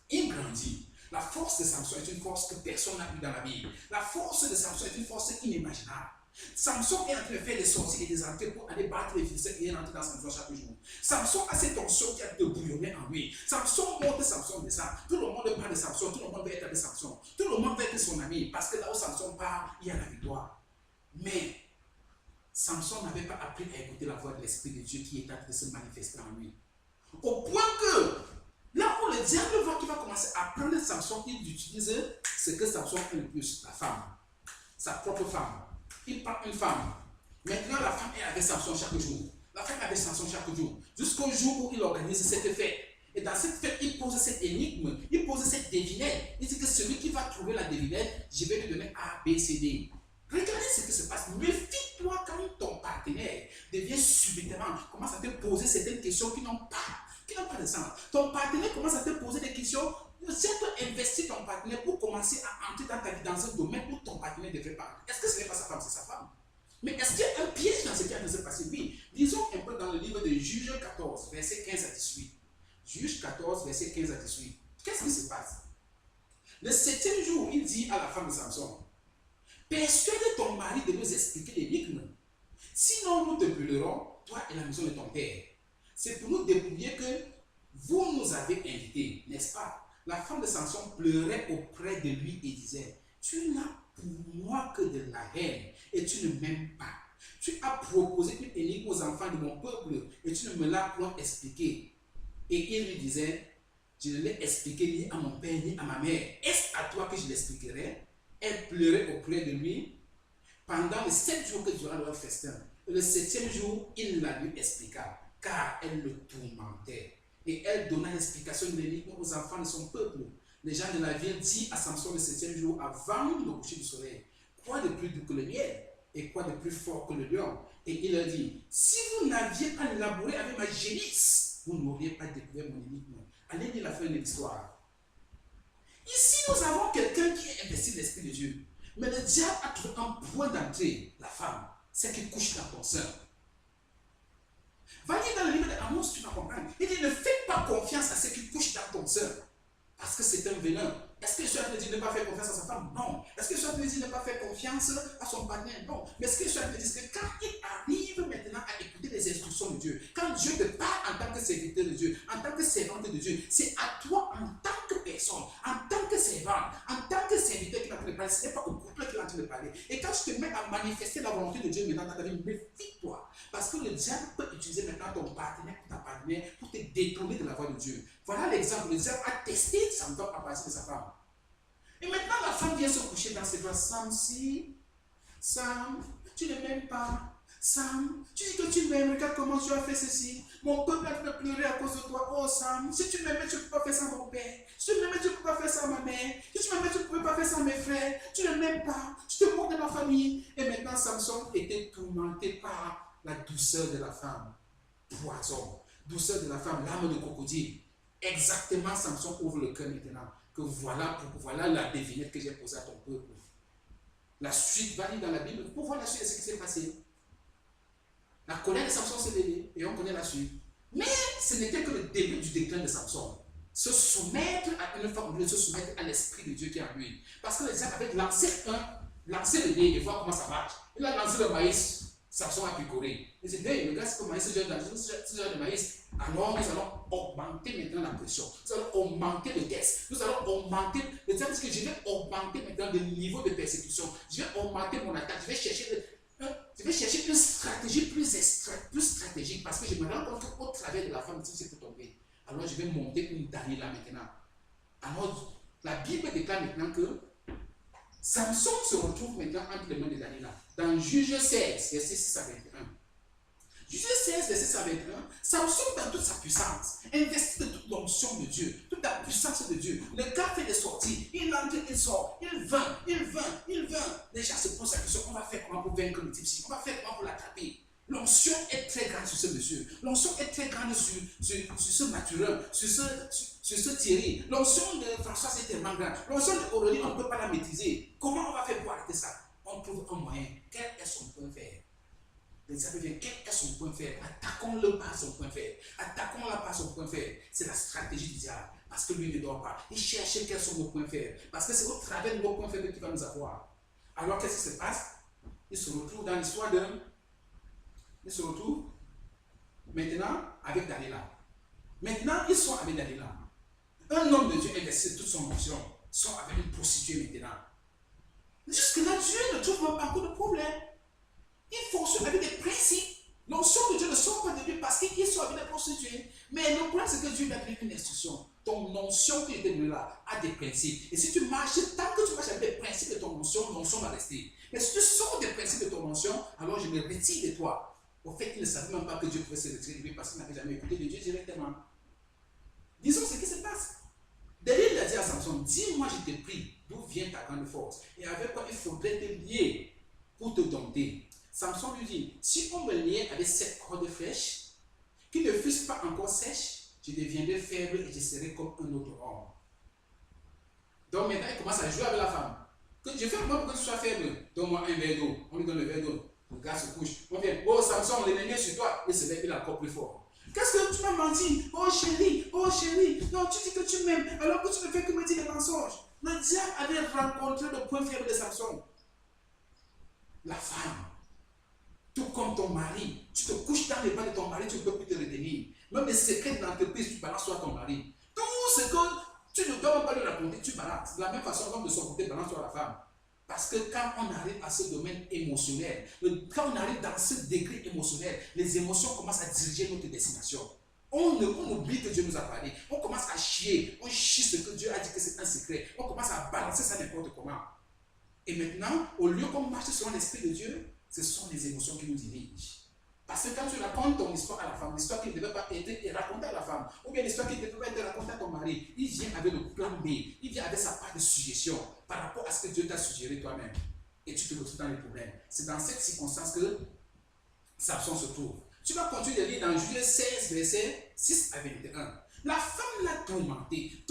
Il grandit. La force de Samson est une force que personne n'a eue dans la Bible. La force de Samson est une force inimaginable. Samson est en train de faire des sorties et des entrées pour aller battre les Philistins et rentrer dans Samson chaque jour. Samson a cette onction qui a de bouillonner en lui. Samson monte, Samson descend. Tout le monde parle de Samson, tout le monde veut être avec Samson. Tout le monde veut être son ami parce que là où Samson part, il y a la victoire. Mais Samson n'avait pas appris à écouter la voix de l'Esprit de Dieu qui est en train de se manifester en lui. Au point que là où le diable voit qu'il va commencer à prendre Samson, il utilise ce que Samson fait le plus, la femme, sa propre femme. Il prend une femme. Maintenant, la femme est avec Samson chaque jour. La femme est avec Samson chaque jour. Jusqu'au jour où il organise cette fête. Et dans cette fête, il pose cette énigme, il pose cette devinette. Il dit que celui qui va trouver la devinette, je vais lui donner A, B, C, D. Regardez ce qui se passe. Méfie-toi quand ton partenaire devient subitement, commence à te poser certaines questions qui n'ont pas de sens. Ton partenaire commence à te poser des questions. Si tu investis ton partenaire pour commencer à entrer dans ta vie dans un domaine où ton partenaire ne devrait pas. Est-ce que ce n'est pas sa femme, c'est sa femme? Mais est-ce qu'il y a un piège dans ce qui a de se passer? Oui. Lisons un peu dans le livre de Juge 14, verset 15 à 18. Juge 14, verset 15 à 18. Qu'est-ce qui se passe? Le 7e jour, il dit à la femme de Samson, persuade ton mari de nous expliquer l'énigme. Sinon, nous te brûlerons, toi et la maison de ton père. C'est pour nous dépouiller que vous nous avez invités, n'est-ce pas? La femme de Samson pleurait auprès de lui et disait, tu n'as pour moi que de la haine et tu ne m'aimes pas. Tu as proposé une énigme aux enfants de mon peuple et tu ne me l'as point expliqué. Et il lui disait, je ne l'ai expliqué ni à mon père ni à ma mère. Est-ce à toi que je l'expliquerai? Elle pleurait auprès de lui pendant les 7 jours que durant leur festin. Et le 7e jour, il la lui expliqua, car elle le tourmentait. Et elle donna l'explication de l'énigme aux enfants de son peuple. Les gens de la ville dirent à Samson le 7e jour, avant le coucher du soleil, quoi de plus doux que le miel et quoi de plus fort que le lion? Et il leur dit, si vous n'aviez pas labouré avec ma génisse, vous n'auriez pas découvert mon énigme. Allez lire la fin de l'histoire. Ici, nous avons quelqu'un qui est investi de l'Esprit de Dieu. Mais le diable a trouvé un point d'entrée, la femme, c'est qui couche dans ton sein. Va lire dans le livre d'Amos, tu vas comprendre. Il dit, ne fais pas confiance à ceux qui couchent dans ton sein. Parce que c'est un venin. Est-ce que je suis en train de dire ne pas faire confiance à sa femme? Non. Est-ce que je suis en train de dire ne pas faire confiance à son partenaire? Non. Mais est-ce que je suis en train de dire que quand il arrive maintenant à écouter les instructions de Dieu, quand Dieu te parle en tant que serviteur de Dieu, en tant que servante de Dieu, c'est à toi en tant que personne, en tant que servante, en tant que serviteur qu'il est en train de parler. Ce n'est pas au couple qu'il est en train de parler. Et quand tu te mets à manifester la volonté de Dieu maintenant dans ta vie, méfie-toi. Parce que le diable peut utiliser maintenant ton partenaire pour te détourner de la voie de Dieu. Voilà l'exemple. Le diable a testé Samson à partir de sa femme. Et maintenant, la femme vient se coucher dans ses bras. Sam, si, Sam, tu ne m'aimes pas. Sam, tu dis que tu m'aimes, regarde comment tu as fait ceci. Mon peuple a pleuré à cause de toi. Oh Sam, si tu m'aimais, tu ne peux pas faire ça à mon père. Si tu m'aimais, tu ne peux pas faire ça à ma mère. Si tu m'aimais, tu ne peux pas faire ça à mes frères. Tu ne m'aimes pas. Tu te moques de ma famille. Et maintenant, Samson était tourmenté par la douceur de la femme. Poison. Douceur de la femme, l'âme de crocodile. Exactement, Samson ouvre le cœur maintenant. Que voilà la devinette que j'ai posée à ton peuple. La suite va lire dans la Bible pour voir la suite de ce qui s'est passé. La colère de Samson s'est levée et on connaît la suite. Mais ce n'était que le début du déclin de Samson. Se soumettre à une femme, se soumettre à l'esprit de Dieu qui est en lui. Parce que les gens avaient lancé le dé et voir comment ça marche. Il a lancé le maïs, Samson a picoré. Il dit, hey, le gars, c'est comme maïs, ce genre de maïs. Alors nous allons augmenter maintenant la pression. Nous allons augmenter le test. Nous allons augmenter. Le diable dit que je vais augmenter maintenant le niveau de persécution. Je vais augmenter mon attaque. Je vais chercher une stratégie plus stratégique parce que je me rends compte qu'au travers de la femme, tout s'est tombé. Alors je vais monter une Dalila maintenant. Alors la Bible déclare maintenant que Samson se retrouve maintenant entre les mains de Dalila. Dans Juge 16, verset 6 à 21. Juge 16, verset 6 à 21, Samson dans toute sa puissance, investit de toute l'onction de Dieu, toute la puissance de Dieu. Le gars fait des sorties, il entre, il sort, il vint. Les gens se posent la question, on va faire comment pour vaincre le type ci, on va faire comment pour l'attraper. L'onction est très grande sur ce monsieur. L'onction est très grande sur ce Mathurin, sur ce Thierry. L'onction de François c'est tellement grande. L'onction d'Aurélie, on ne peut pas la maîtriser. Comment on va faire pour arrêter ça? On trouve un moyen. Quel est son point faible? Le diable vient, quel est son point faible? Attaquons-le par son point faible. Attaquons-la par son point faible. C'est la stratégie du diable. Parce que lui ne dort pas. Il cherche quels sont nos points faibles. Parce que c'est au travers de nos points faibles qu'il va nous avoir. Alors qu'est-ce qui se passe? Il se retrouve dans l'histoire d'un. Il se retrouve maintenant avec Dalila. Maintenant, ils sont avec Dalila. Un homme de Dieu investit toute son onction. Ils sont avec une prostituée maintenant. Jusque-là, Dieu ne trouve pas beaucoup de problèmes. Il fonctionne avec des principes. L'onction de Dieu ne sort pas de lui parce qu'il soit avec la prostituée. Mais le problème, c'est que Dieu lui a donné une instruction. Ton onction qui était là a des principes. Et si tu marches, tant que tu marches avec les principes de ton onction, l'onction va rester. Mais si tu sors des principes de ton onction, alors je me retire de toi. Au fait, il ne savait même pas que Dieu pouvait se retirer de lui parce qu'il n'avait jamais écouté de Dieu directement. Disons ce qui se passe. Delilah a dit à Samson, dis-moi, je te prie, d'où vient ta grande force? Et avec quoi il faudrait te lier pour te dompter? Samson lui dit, si on me liait avec cette corde fraîche, qui ne fussent pas encore sèches, je deviendrais faible et je serais comme un autre homme. Donc maintenant, il commence à jouer avec la femme. Que je fais comment pour que tu sois faible? Donne-moi un verre d'eau. On lui donne le verre d'eau. Le gars se couche. On vient, oh Samson, l'ennemi est sur toi. Il se lève, il a encore plus fort. Qu'est-ce que tu m'as menti? Oh chérie, non, tu dis que tu m'aimes, alors que tu ne fais que me dire des mensonges. Le diable avait rencontré le point faible de Samson. La femme. Tout comme ton mari. Tu te couches dans les bras de ton mari, tu ne peux plus te retenir. Même les secrets de l'entreprise, tu balances sur ton mari. Tout ce que tu ne dois pas lui raconter, tu balances. De la même façon, l'homme de son côté balance sur la femme. Parce que quand on arrive à ce domaine émotionnel, quand on arrive dans ce degré émotionnel, les émotions commencent à diriger notre destination. On oublie que Dieu nous a parlé. On commence à chier. On chie ce que Dieu a dit que c'est un secret. On commence à balancer ça n'importe comment. Et maintenant, au lieu qu'on marche sur l'esprit de Dieu, ce sont les émotions qui nous dirigent. Parce que quand tu racontes ton histoire à la femme, l'histoire qui ne devait pas être racontée à la femme, ou bien l'histoire qui ne devait pas être racontée à ton mari, il vient avec le plan B, il vient avec sa part de suggestion par rapport à ce que Dieu t'a suggéré toi-même. Et tu te retrouves dans les problèmes. C'est dans cette circonstance que Samson se trouve. Tu vas continuer de lire dans Juge 16, verset 6 à 21. La femme l'a tourmenté,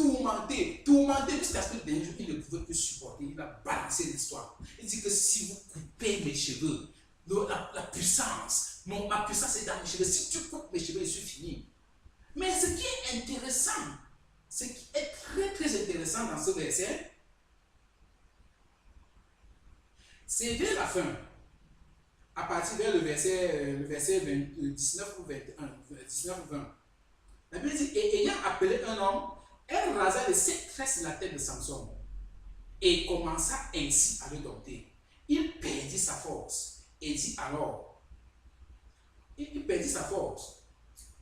jusqu'à ce que d'un jour, il ne pouvait plus supporter. Il a balancé l'histoire. Il dit que si vous coupez mes cheveux, la puissance, ma puissance est dans mes cheveux. Si tu coupes mes cheveux, je suis fini. Mais ce qui est intéressant, ce qui est très très intéressant dans ce verset, c'est vers la fin, à partir vers le verset 19 ou 21, 19 ou 20. La Bible dit, et ayant appelé un homme, elle rasa de 7 tresses la tête de Samson et commença ainsi à le dompter. Il perdit sa force et dit alors, il perdit sa force.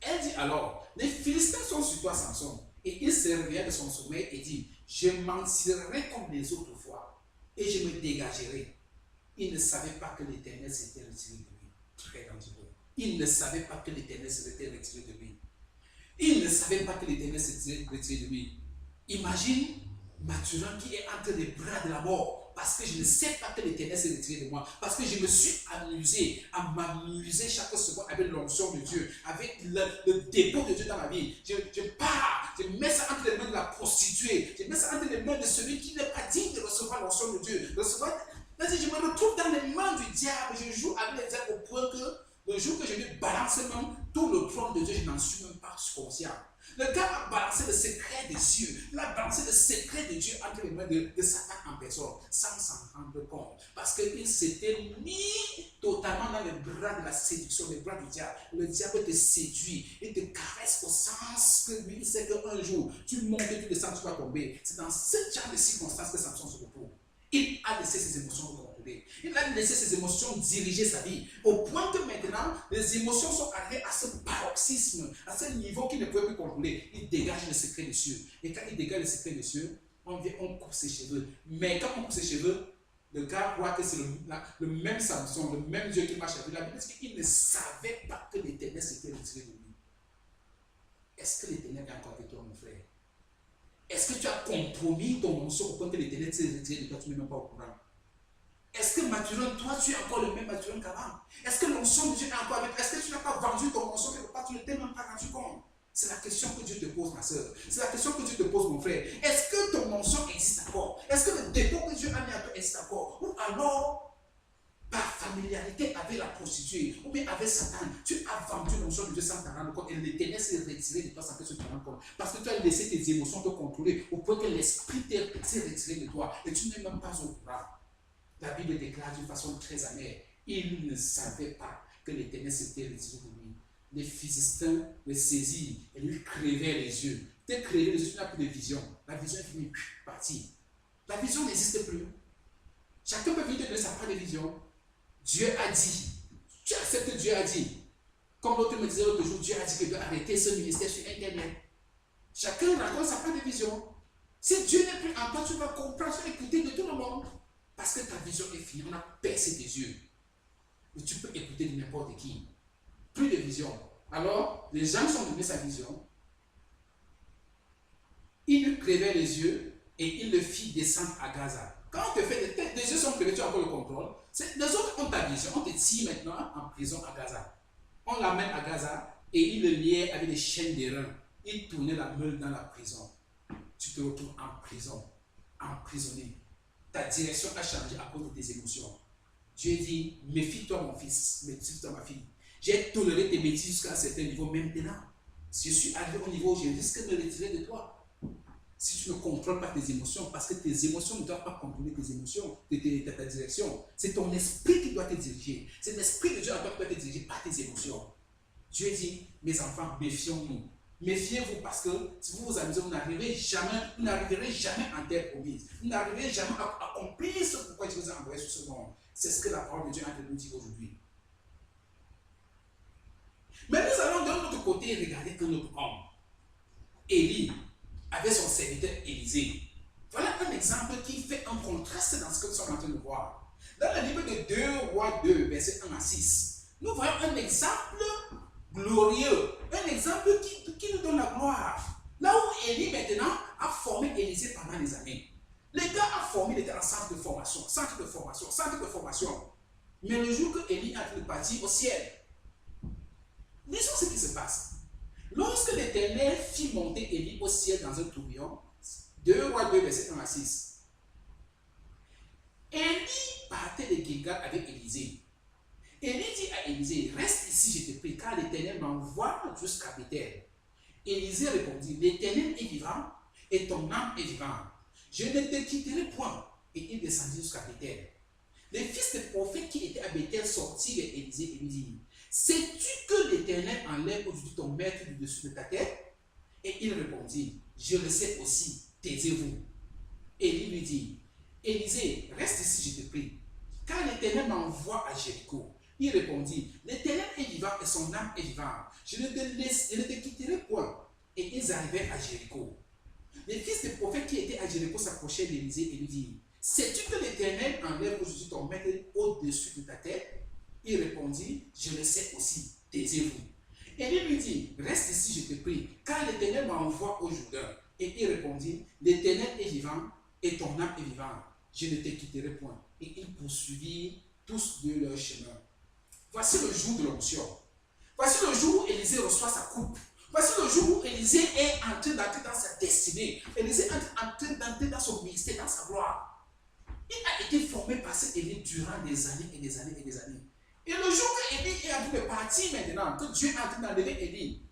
Elle dit alors, les Philistins sont sur toi, Samson. Et il se réveilla de son sommeil et dit, je m'en tirerai comme les autres fois et je me dégagerai. Il ne savait pas que l'Éternel s'était retiré de lui. Très dangereux. Il ne savait pas que l'Éternel s'était retiré de lui. Il ne savait pas que l'Éternel s'était retiré de lui. Imagine Mathurin qui est entre les bras de la mort parce que je ne sais pas que l'Éternel s'est retiré de moi, parce que je me suis amusé à m'amuser chaque seconde avec l'onction de Dieu, avec le dépôt de Dieu dans ma vie. Je pars, je mets ça entre les mains de la prostituée, je mets ça entre les mains de celui qui n'est pas digne de recevoir l'onction de Dieu. Je me retrouve dans les mains du diable, je joue avec les diables au point que le jour que je lui balance même tout le trône de Dieu, je n'en suis même pas conscient. Le gars a balancé le secret des cieux, il a balancé le secret de Dieu entre les mains de Satan en personne, sans s'en rendre compte. Parce qu'il s'était mis totalement dans les bras de la séduction, les bras du diable. Le diable te séduit, il te caresse au sens que lui, il sait qu'un jour, tu montes, tu descends, tu vas tomber. C'est dans ce genre de circonstances que Samson se retrouve. Il a laissé ses émotions contrôler. Il a laissé ses émotions diriger sa vie. Au point que maintenant, les émotions sont arrivées à ce paroxysme, à ce niveau qu'il ne peut plus contrôler. Il dégage le secret des cieux. Et quand il dégage le secret des cieux, on coupe ses cheveux. Mais quand on coupe ses cheveux, le gars croit que c'est le même Samson, le même Dieu qui marche avec lui. La Bible dit qu'il ne savait pas que l'Éternel s'était retiré de lui. Est-ce que l'Éternel est encore avec toi, mon frère? Est-ce que tu as compromis ton onction au point que l'Éternel s'est retiré de toi, tu n'es même pas au courant? Est-ce que Mathurin, toi, tu es encore le même Mathurin qu'avant? Est-ce que l'onction de Dieu est encore avec toi? Est-ce que tu n'as pas vendu ton onction quelque part? Tu ne t'es même pas rendu compte? C'est la question que Dieu te pose, ma soeur. C'est la question que Dieu te pose, mon frère. Est-ce que ton onction existe encore? Est-ce que le dépôt que Dieu a mis à toi existe encore? Ou alors, par familiarité avec la prostituée, ou bien avec Satan, tu as vendu l'onction de Dieu sans t'en rendre compte et l'Éternel s'est retiré de toi sans que tu t'en rendes compte. Parce que tu as laissé tes émotions te contrôler au point que l'esprit s'est retiré de toi et tu n'es même pas au courant. La Bible déclare d'une façon très amère, il ne savait pas que l'Éternel s'était retiré de lui. Les Philistins le saisirent et lui crevaient les yeux. Dès crevé les yeux, tu n'as plus de vision. La vision est finie, partie. La vision n'existe plus. Chacun peut venir te donner sa part de vision. Dieu a dit, tu acceptes Dieu a dit. Comme l'autre me disait l'autre jour, Dieu a dit que tu dois arrêter ce ministère sur Internet. Chacun raconte sa part de vision. Si Dieu n'est plus en toi, tu vas comprendre, tu vas écouter de tout le monde. Parce que ta vision est finie, on a percé tes yeux. Et tu peux écouter de n'importe qui. Plus de vision. Alors, les gens sont donnés sa vision. Il lui crevait les yeux et il le fit descendre à Gaza. Quand on te fait tes yeux sont crevés, tu as encore le contrôle. Les autres ont ta vision. On te tire maintenant en prison à Gaza. On l'amène à Gaza et il le liait avec des chaînes de reins. Il tournait la meule dans la prison. Tu te retrouves en prison, emprisonné. Ta direction a changé à cause de tes émotions. Dieu dit, méfie-toi mon fils, méfie-toi ma fille. J'ai toléré tes bêtises jusqu'à un certain niveau. Maintenant, si je suis arrivé au niveau où je risque de me retirer de toi. Si tu ne contrôles pas tes émotions, parce que tes émotions ne doivent pas contrôler tes émotions, ta direction. C'est ton esprit qui doit te diriger. C'est l'esprit de Dieu qui doit te diriger, pas tes émotions. Dieu dit, mes enfants, méfions-nous. Méfiez-vous parce que si vous vous amusez, vous n'arriverez jamais en terre promise. Vous n'arriverez jamais à accomplir ce pourquoi Dieu vous a envoyé sur ce monde. C'est ce que la parole de Dieu a nous dit aujourd'hui. Mais nous allons de l'autre côté regarder un autre homme. Élie avec son serviteur Élisée. Voilà un exemple qui fait un contraste dans ce que nous sommes en train de voir. Dans le livre de 2 Rois 2, versets 1 à 6, nous voyons un exemple glorieux, un exemple qui nous donne la gloire. Là où Élie maintenant a formé Élisée pendant des années. Les gars a formé, il était en centre de formation. Mais le jour que Élie a parti au ciel, lisons ce qui se passe. Lorsque l'Éternel fit monter Élie au ciel dans un tourbillon, 2 Rois 2, verset 1 à 6, Élie partait de Gilgal avec Élisée. Élie dit à Élisée, reste ici, je te prie, car l'Éternel m'envoie jusqu'à Bethel. Élisée répondit, l'Éternel est vivant et ton âme est vivante. Je ne te quitterai point. Et il descendit jusqu'à Bethel. Les fils des prophètes qui étaient à Bethel sortirent Élisée et lui dirent, sais-tu que l'Éternel enlève aujourd'hui ton maître du dessus de ta tête? Et il répondit, je le sais aussi, taisez-vous. Élie lui dit, Élisée, reste ici, je te prie, car l'Éternel m'envoie à Jéricho. Il répondit, l'Éternel est vivant et son âme est vivante. Je ne te quitterai point. Et ils arrivèrent à Jéricho. Les fils des prophètes qui étaient à Jéricho s'approchèrent d'Élisée et lui dirent, sais-tu que l'Éternel enlève aujourd'hui ton maître au-dessus de ta tête? Il répondit, je le sais aussi, taisez-vous. Élie lui dit, reste ici, je te prie, car l'Éternel m'envoie au Jourdain. Et il répondit, l'Éternel est vivant et ton âme est vivante. Je ne te quitterai point. Et ils poursuivirent tous de leur chemin. Voici le jour de l'onction. Voici le jour où Élisée reçoit sa coupe. Voici le jour où Élisée est en train d'entrer dans sa destinée. Élisée est en train d'entrer dans son ministère, dans sa gloire. Il a été formé par cet Élie durant des années et des années et des années. Et le jour que Élie est en train de partir maintenant, que Dieu est en train d'enlever Élie,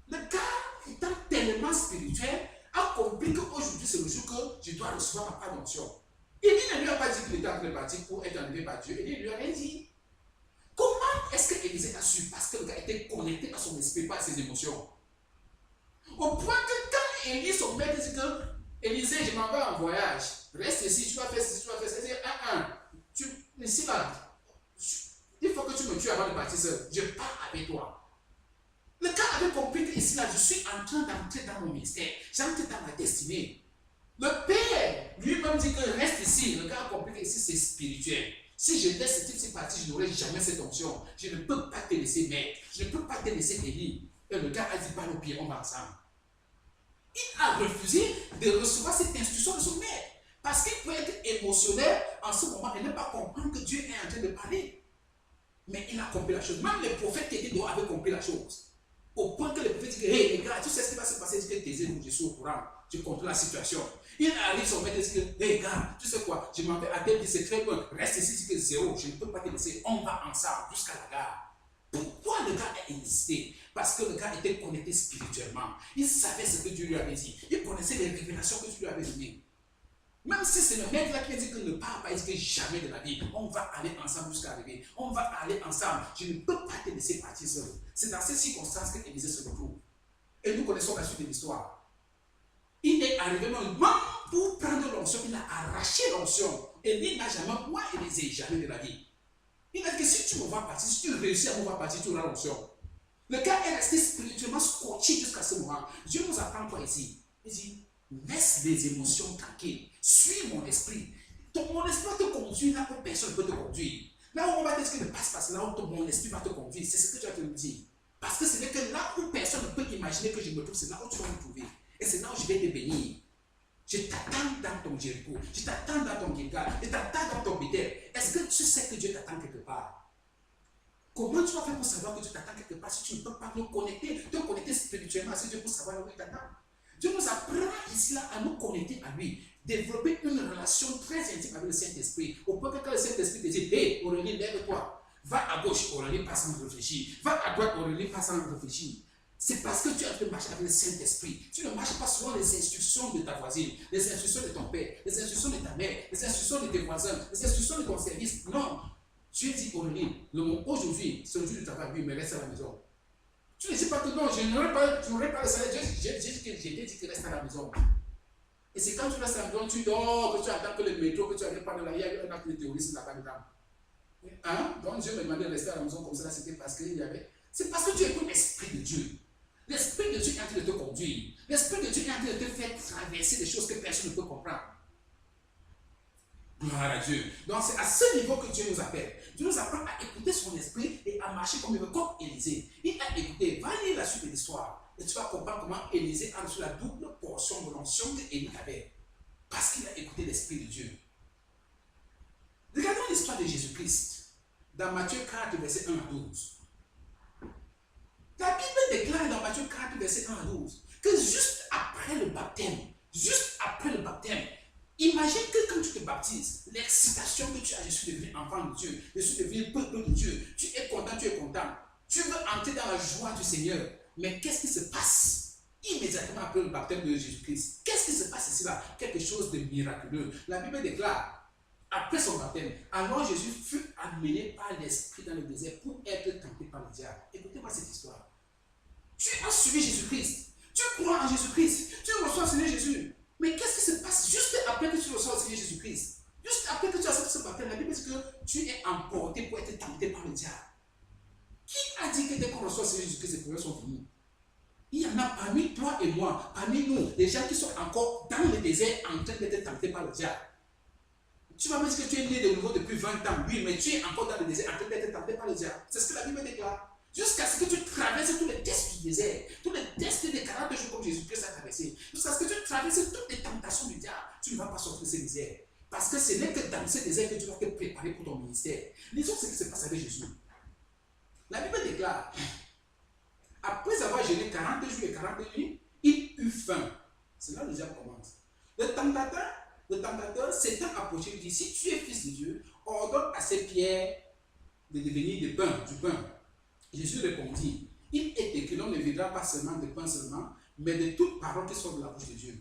le gars étant tellement spirituel a compris qu'aujourd'hui c'est le jour que je dois recevoir ma part d'onction. Élie ne lui a pas dit qu'il était en train de partir pour être enlevé par Dieu. Élie lui a rien dit. Comment est-ce que Élisée a su? Parce que le gars était connecté à son esprit, pas à ses émotions. Au point que quand Élie, son maître, dit que Élisée, je m'en vais en voyage, reste ici, tu vas faire ceci, tu vas faire ça. Ici là, il faut que tu me tues avant de partir seul. Je pars avec toi. Le gars avait compris que ici là, je suis en train d'entrer dans mon ministère, j'entre dans ma destinée. Le père lui-même dit que reste ici. Le gars a compris que ici c'est spirituel. Si je laisse ce type partir, je n'aurai jamais cette onction. Je ne peux pas te laisser maître. Je ne peux pas te laisser Élie. Et le gars a dit, pas le pire, on va ensemble. Il a refusé de recevoir cette instruction de son maître. Parce qu'il peut être émotionnel en ce moment et ne pas comprendre que Dieu est en train de parler. Mais il a compris la chose. Même les prophètes qui étaient dehors avaient compris la chose. Au point que les prophètes disent, hey les gars, tu sais ce qui va se passer? Il dit que taisez-vous, je suis au courant. Je contrôle la situation. Il arrive, son maître dit que, hey gars, tu sais quoi, je m'en vais à tel, c'est très bon, reste ici, c'est que zéro, je ne peux pas te laisser, on va ensemble jusqu'à la gare. Pourquoi le gars a insisté? Parce que le gars était connecté spirituellement. Il savait ce que Dieu lui avait dit. Il connaissait les révélations que Dieu lui avait données. Même si c'est le maître là qui a dit que ne part pas, il dit que jamais de la vie, on va aller ensemble jusqu'à arriver. On va aller ensemble. Je ne peux pas te laisser partir seul. C'est dans ces circonstances que Élisée se retrouve. Et nous connaissons la suite de l'histoire. Il est arrivé même pour prendre l'onction, il a arraché l'onction. Élie n'a jamais, moi Élisée, jamais de la vie. Il a dit que si tu me vois partir, si tu réussis à me voir partir, tu auras l'onction. Le gars est resté spirituellement scotché jusqu'à ce moment. Dieu nous apprend quoi ici? Il dit, laisse les émotions tranquilles, suis mon esprit. Mon esprit te conduit là où personne ne peut te conduire. Là où on va te dire que ne passe pas, c'est là où mon esprit va te conduire. C'est ce que tu vas te dire. Parce que ce n'est que là où personne ne peut imaginer que je me trouve, c'est là où tu vas me trouver. Et c'est là où je vais te bénir. Je t'attends dans ton Jéricho, je t'attends dans ton Gilgal, je t'attends dans ton Bethel. Est-ce que tu sais que Dieu t'attend quelque part? Comment tu vas faire pour savoir que Dieu t'attend quelque part si tu ne peux pas te connecter spirituellement à Dieu pour savoir où il t'attend? Dieu nous apprend ici là à nous connecter à lui, développer une relation très intime avec le Saint-Esprit. Au point que quand le Saint-Esprit te dit, hé, Aurélie, lève-toi, va à gauche, Aurélie, pas sans réfléchir, va à droite, Aurélie, pas sans réfléchir. C'est parce que tu as fait marcher avec le Saint-Esprit. Tu ne marches pas selon les instructions de ta voisine, les instructions de ton père, les instructions de ta mère, les instructions de tes voisins, les instructions de ton service. Non. Dieu dit, Aurélie, aujourd'hui, c'est le jour du travail, oui, mais reste à la maison. Tu ne dis pas que non, je n'aurai pas le salaire. J'ai dit que reste à la maison. Et c'est quand tu restes à la maison, tu dors, que tu attends que le métro, que tu arrives par là, il y a un acte de terrorisme là-bas dedans. Hein? Donc Dieu me demandait de rester à la maison comme ça, c'était parce qu'il y avait. C'est parce que tu écoutes l'Esprit de Dieu. L'Esprit de Dieu est en train de te conduire. L'Esprit de Dieu est en train de te faire traverser des choses que personne ne peut comprendre. Gloire à Dieu. Donc c'est à ce niveau que Dieu nous appelle. Dieu nous apprend à écouter son esprit et à marcher comme il veut, comme Élisée. Il a écouté. Va lire la suite de l'histoire. Et tu vas comprendre comment Élisée a reçu la double portion de l'onction qu'Élie avait. Parce qu'il a écouté l'Esprit de Dieu. Regardons l'histoire de Jésus-Christ. Dans Matthieu 4, verset 1 à 12. La Bible déclare dans Matthieu 4, verset 1 à 12, que juste après le baptême, imagine que quand tu te baptises, l'excitation que tu as, je suis devenu enfant de Dieu, je suis devenu peuple de Dieu, tu es content, tu veux entrer dans la joie du Seigneur. Mais qu'est-ce qui se passe immédiatement après le baptême de Jésus-Christ? Qu'est-ce qui se passe ici là? Quelque chose de miraculeux. La Bible déclare, après son baptême, alors Jésus fut amené par l'Esprit dans le désert pour être tenté par le diable. Écoutez-moi cette histoire. Tu as suivi Jésus-Christ. Tu crois en Jésus-Christ. Tu reçois le Seigneur Jésus. Mais qu'est-ce qui se passe juste après que tu reçois le Seigneur Jésus-Christ? Juste après que tu acceptes ce baptême, la Bible dit que tu es emporté pour être tenté par le diable. Qui a dit que dès qu'on reçoit Jésus-Christ, ces problèmes sont finis? Il y en a parmi toi et moi, parmi nous, des gens qui sont encore dans le désert en train d'être tentés par le diable. Tu vas me dire que tu es né de nouveau depuis 20 ans, oui, mais tu es encore dans le désert en train d'être tenté par le diable. C'est ce que la Bible déclare. Jusqu'à ce que tu traverses tous les tests du désert, tous les tests des 40 jours comme Jésus-Christ a traversé. Jusqu'à ce que tu traverses toutes les tentations du diable, tu ne vas pas sortir de ce désert. Parce que ce n'est que dans ce désert que tu vas te préparer pour ton ministère. Lisons ce qui se passe avec Jésus. La Bible déclare, après avoir jeûné 40 jours et 40 nuits, il eut faim. C'est là que le diable commence. Le tentateur s'étant approché, il dit, si tu es fils de Dieu, ordonne à ces pierres de devenir du pain. Jésus répondit, il est écrit, l'homme ne vivra pas seulement de pain seulement, mais de toute parole qui sort de la bouche de Dieu.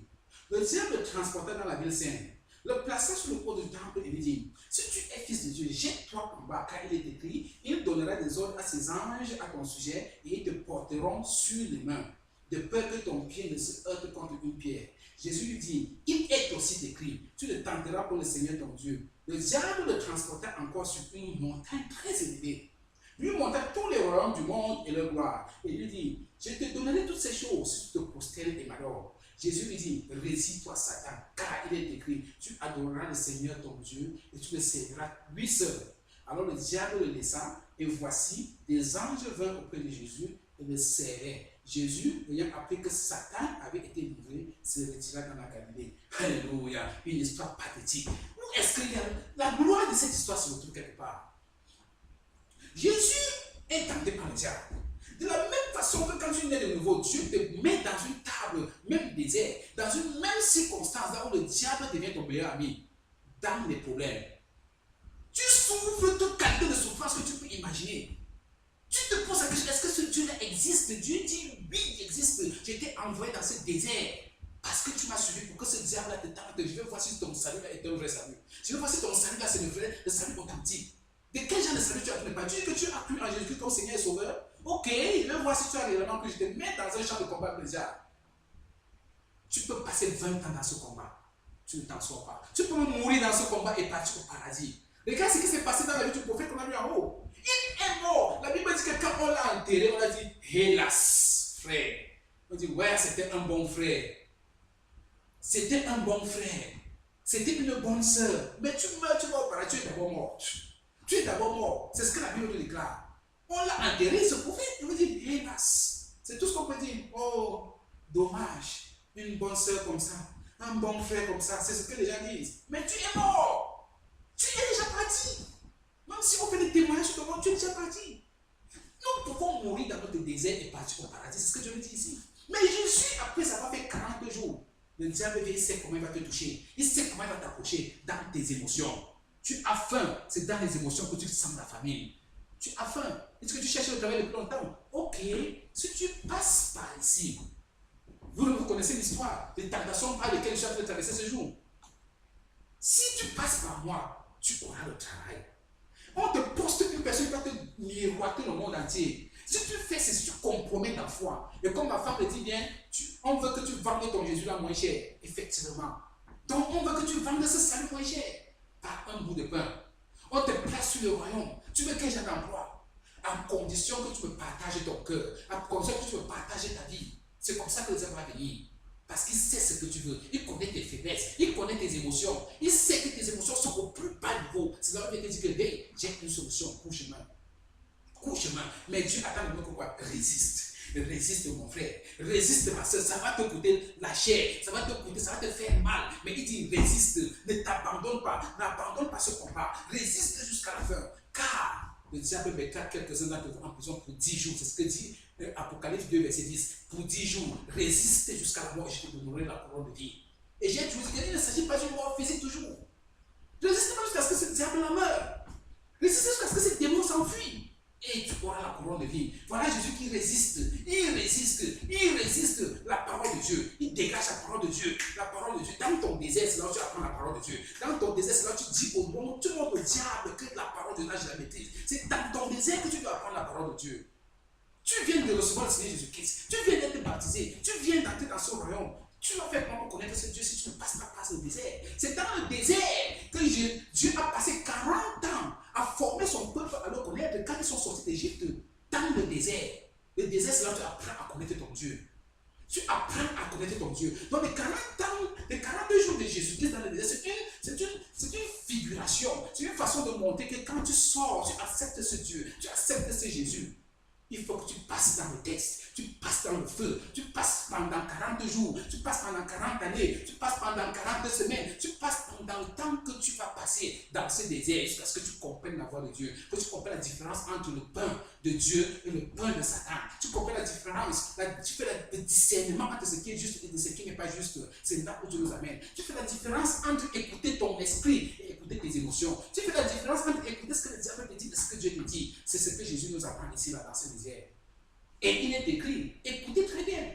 Le diable le transporta dans la ville sainte, le plaça sur le haut du temple et lui dit, si tu es fils de Dieu, jette-toi en bas, car il est écrit, il donnera des ordres à ses anges à ton sujet, et ils te porteront sur les mains, de peur que ton pied ne se heurte contre une pierre. Jésus lui dit, il est aussi écrit, tu le tenteras pour le Seigneur ton Dieu. Le diable le transporta encore sur une montagne très élevée. Lui montra tous les royaumes du monde et leur gloire. Et lui dit, je te donnerai toutes ces choses si tu te prosternes et m'adores. Jésus lui dit, résiste-toi Satan, car il est écrit, tu adoreras le Seigneur ton Dieu et tu le serviras lui seul. Alors le diable le laissa, et voici, des anges vinrent auprès de Jésus et le servaient. Jésus, ayant appris que Satan avait été livré, se retira dans la Galilée. Alléluia, une histoire pathétique. Où est-ce qu'il y a la gloire de cette histoire se retrouve quelque part? Jésus est tenté par le diable. De la même façon que quand tu nais de nouveau, Dieu te met dans une table, même désert, dans une même circonstance, là où le diable devient ton meilleur ami, dans les problèmes. Tu souffres toute qualité de souffrance que tu peux imaginer. Tu te poses la question, est-ce que ce Dieu-là existe? Dieu dit, oui, il existe. J'ai été envoyé dans ce désert parce que tu m'as suivi pour que ce diable-là te tente. Je vais voir si ton salut-là est un vrai salut. Je vais voir si ton salut-là, c'est le salut authentique. De quel genre de salut tu as cru? Tu dis que tu as cru en Jésus-Christ comme Seigneur et Sauveur. Ok, je vais voir si tu as réellement cru. Je te mets dans un champ de combat avec le diable. Tu peux passer 20 ans dans ce combat. Tu ne t'en sors pas. Tu peux mourir dans ce combat et partir au paradis. Regarde ce qui s'est passé dans la vie du prophète qu'on a vu en haut. Il est mort. La Bible dit que quand on l'a enterré, on a dit, hélas, frère. On dit, ouais, c'était un bon frère. C'était un bon frère. C'était une bonne sœur. Mais tu meurs, tu vas au paradis, tu es d'abord mort. Tu es d'abord mort. C'est ce que la Bible nous déclare. On l'a enterré, ce prophète. Il veut dire, hélas. C'est tout ce qu'on peut dire. Oh, dommage. Une bonne sœur comme ça. Un bon frère comme ça. C'est ce que les gens disent. Mais tu es mort. Tu es déjà parti. Même si on fait des témoignages sur ton monde, tu es déjà parti. Nous pouvons mourir dans notre désert et partir au paradis. C'est ce que Dieu nous dit ici. Mais Jésus, après avoir fait 40 jours, le diable, il sait comment il va te toucher. Il sait comment il va t'approcher dans tes émotions. Tu as faim, c'est dans les émotions que tu sens la famine. Tu as faim. Est-ce que tu cherches le travail depuis longtemps? Ok, si tu passes par ici, vous connaissez l'histoire, les tentations par lesquelles je suis en train de traverser ce jour. Si tu passes par moi, tu auras le travail. On te poste une personne qui va te miroiter le monde entier. Si tu fais ceci, tu compromets ta foi. Et comme ma femme me dit bien, on veut que tu vendes ton Jésus là moins cher. Effectivement. Donc on veut que tu vendes ce salut moins cher. Par un bout de pain. On te place sur le royaume. Tu veux quel genre d'emploi? À condition que tu me partages ton cœur. À condition que tu me partages ta vie. C'est comme ça que le diable va venir. Parce qu'il sait ce que tu veux. Il connaît tes faiblesses. Il connaît tes émotions. Il sait que tes émotions sont au plus bas niveau. C'est là où il te dit que hey, j'ai une solution. Cours chemin. Cours chemin. Mais Dieu attend de nous que quoi? Résiste. Résiste mon frère. Résiste ma soeur. Ça va te coûter la chair. Ça va te faire mal. Mais il dit résiste. Ne t'abandonne pas. N'abandonne pas ce combat. Résiste jusqu'à la fin. Car le diable mettra quelques-uns d'entre vous en prison pour 10 jours. C'est ce que dit Apocalypse 2, verset 10. Pour 10 jours, résistez jusqu'à la mort et je te donnerai la couronne de vie. Et j'ai toujours dit qu'il ne s'agit pas d'une mort physique toujours. Résistez pas jusqu'à ce que ce diable la meure. Résistez jusqu'à ce que ce démon s'enfuit. Et tu auras la couronne de vie. Voilà Jésus qui résiste. Il résiste. Il résiste la parole de Dieu. Il dégage la parole de Dieu. La parole de Dieu. Dans ton désert, c'est là où tu apprends la parole de Dieu. Dans ton désert, c'est là où tu dis au monde, tu montres au diable que la parole de Dieu, je la maîtrise. C'est dans ton désert que tu dois apprendre la parole de Dieu. Tu viens de recevoir le Seigneur Jésus-Christ. Tu viens d'être baptisé. Tu viens d'entrer dans son royaume. Tu vas faire comment connaître ce Dieu si tu ne passes pas par le désert? C'est dans le désert que Dieu a passé 40 ans à former son peuple à le connaître quand ils sont sortis d'Égypte. Dans le désert. Le désert, c'est là que tu apprends à connaître ton Dieu. Tu apprends à connaître ton Dieu. Donc les 40 ans, les 42 jours de Jésus-Christ dans le désert, c'est une figuration. C'est une façon de montrer que quand tu sors, tu acceptes ce Dieu, tu acceptes ce Jésus. Il faut que tu passes dans le test, tu passes dans le feu, tu passes pendant 40 jours, tu passes pendant 40 années, tu passes pendant 40 semaines, tu passes pendant le temps que tu vas passer dans ce désert jusqu'à ce que tu comprennes la voix de Dieu, que tu comprennes la différence entre le pain de Dieu et le pain de Satan. Tu comprends la différence, tu fais le discernement entre ce qui est juste et de ce qui n'est pas juste. C'est là où Dieu nous amène. Tu fais la différence entre écouter ton esprit et écouter tes émotions. Tu fais la différence entre écouter ce que le diable te dit et ce que Dieu te dit. C'est ce que Jésus nous apprend ici, là, dans ce désert. Et il est écrit, écoutez très bien.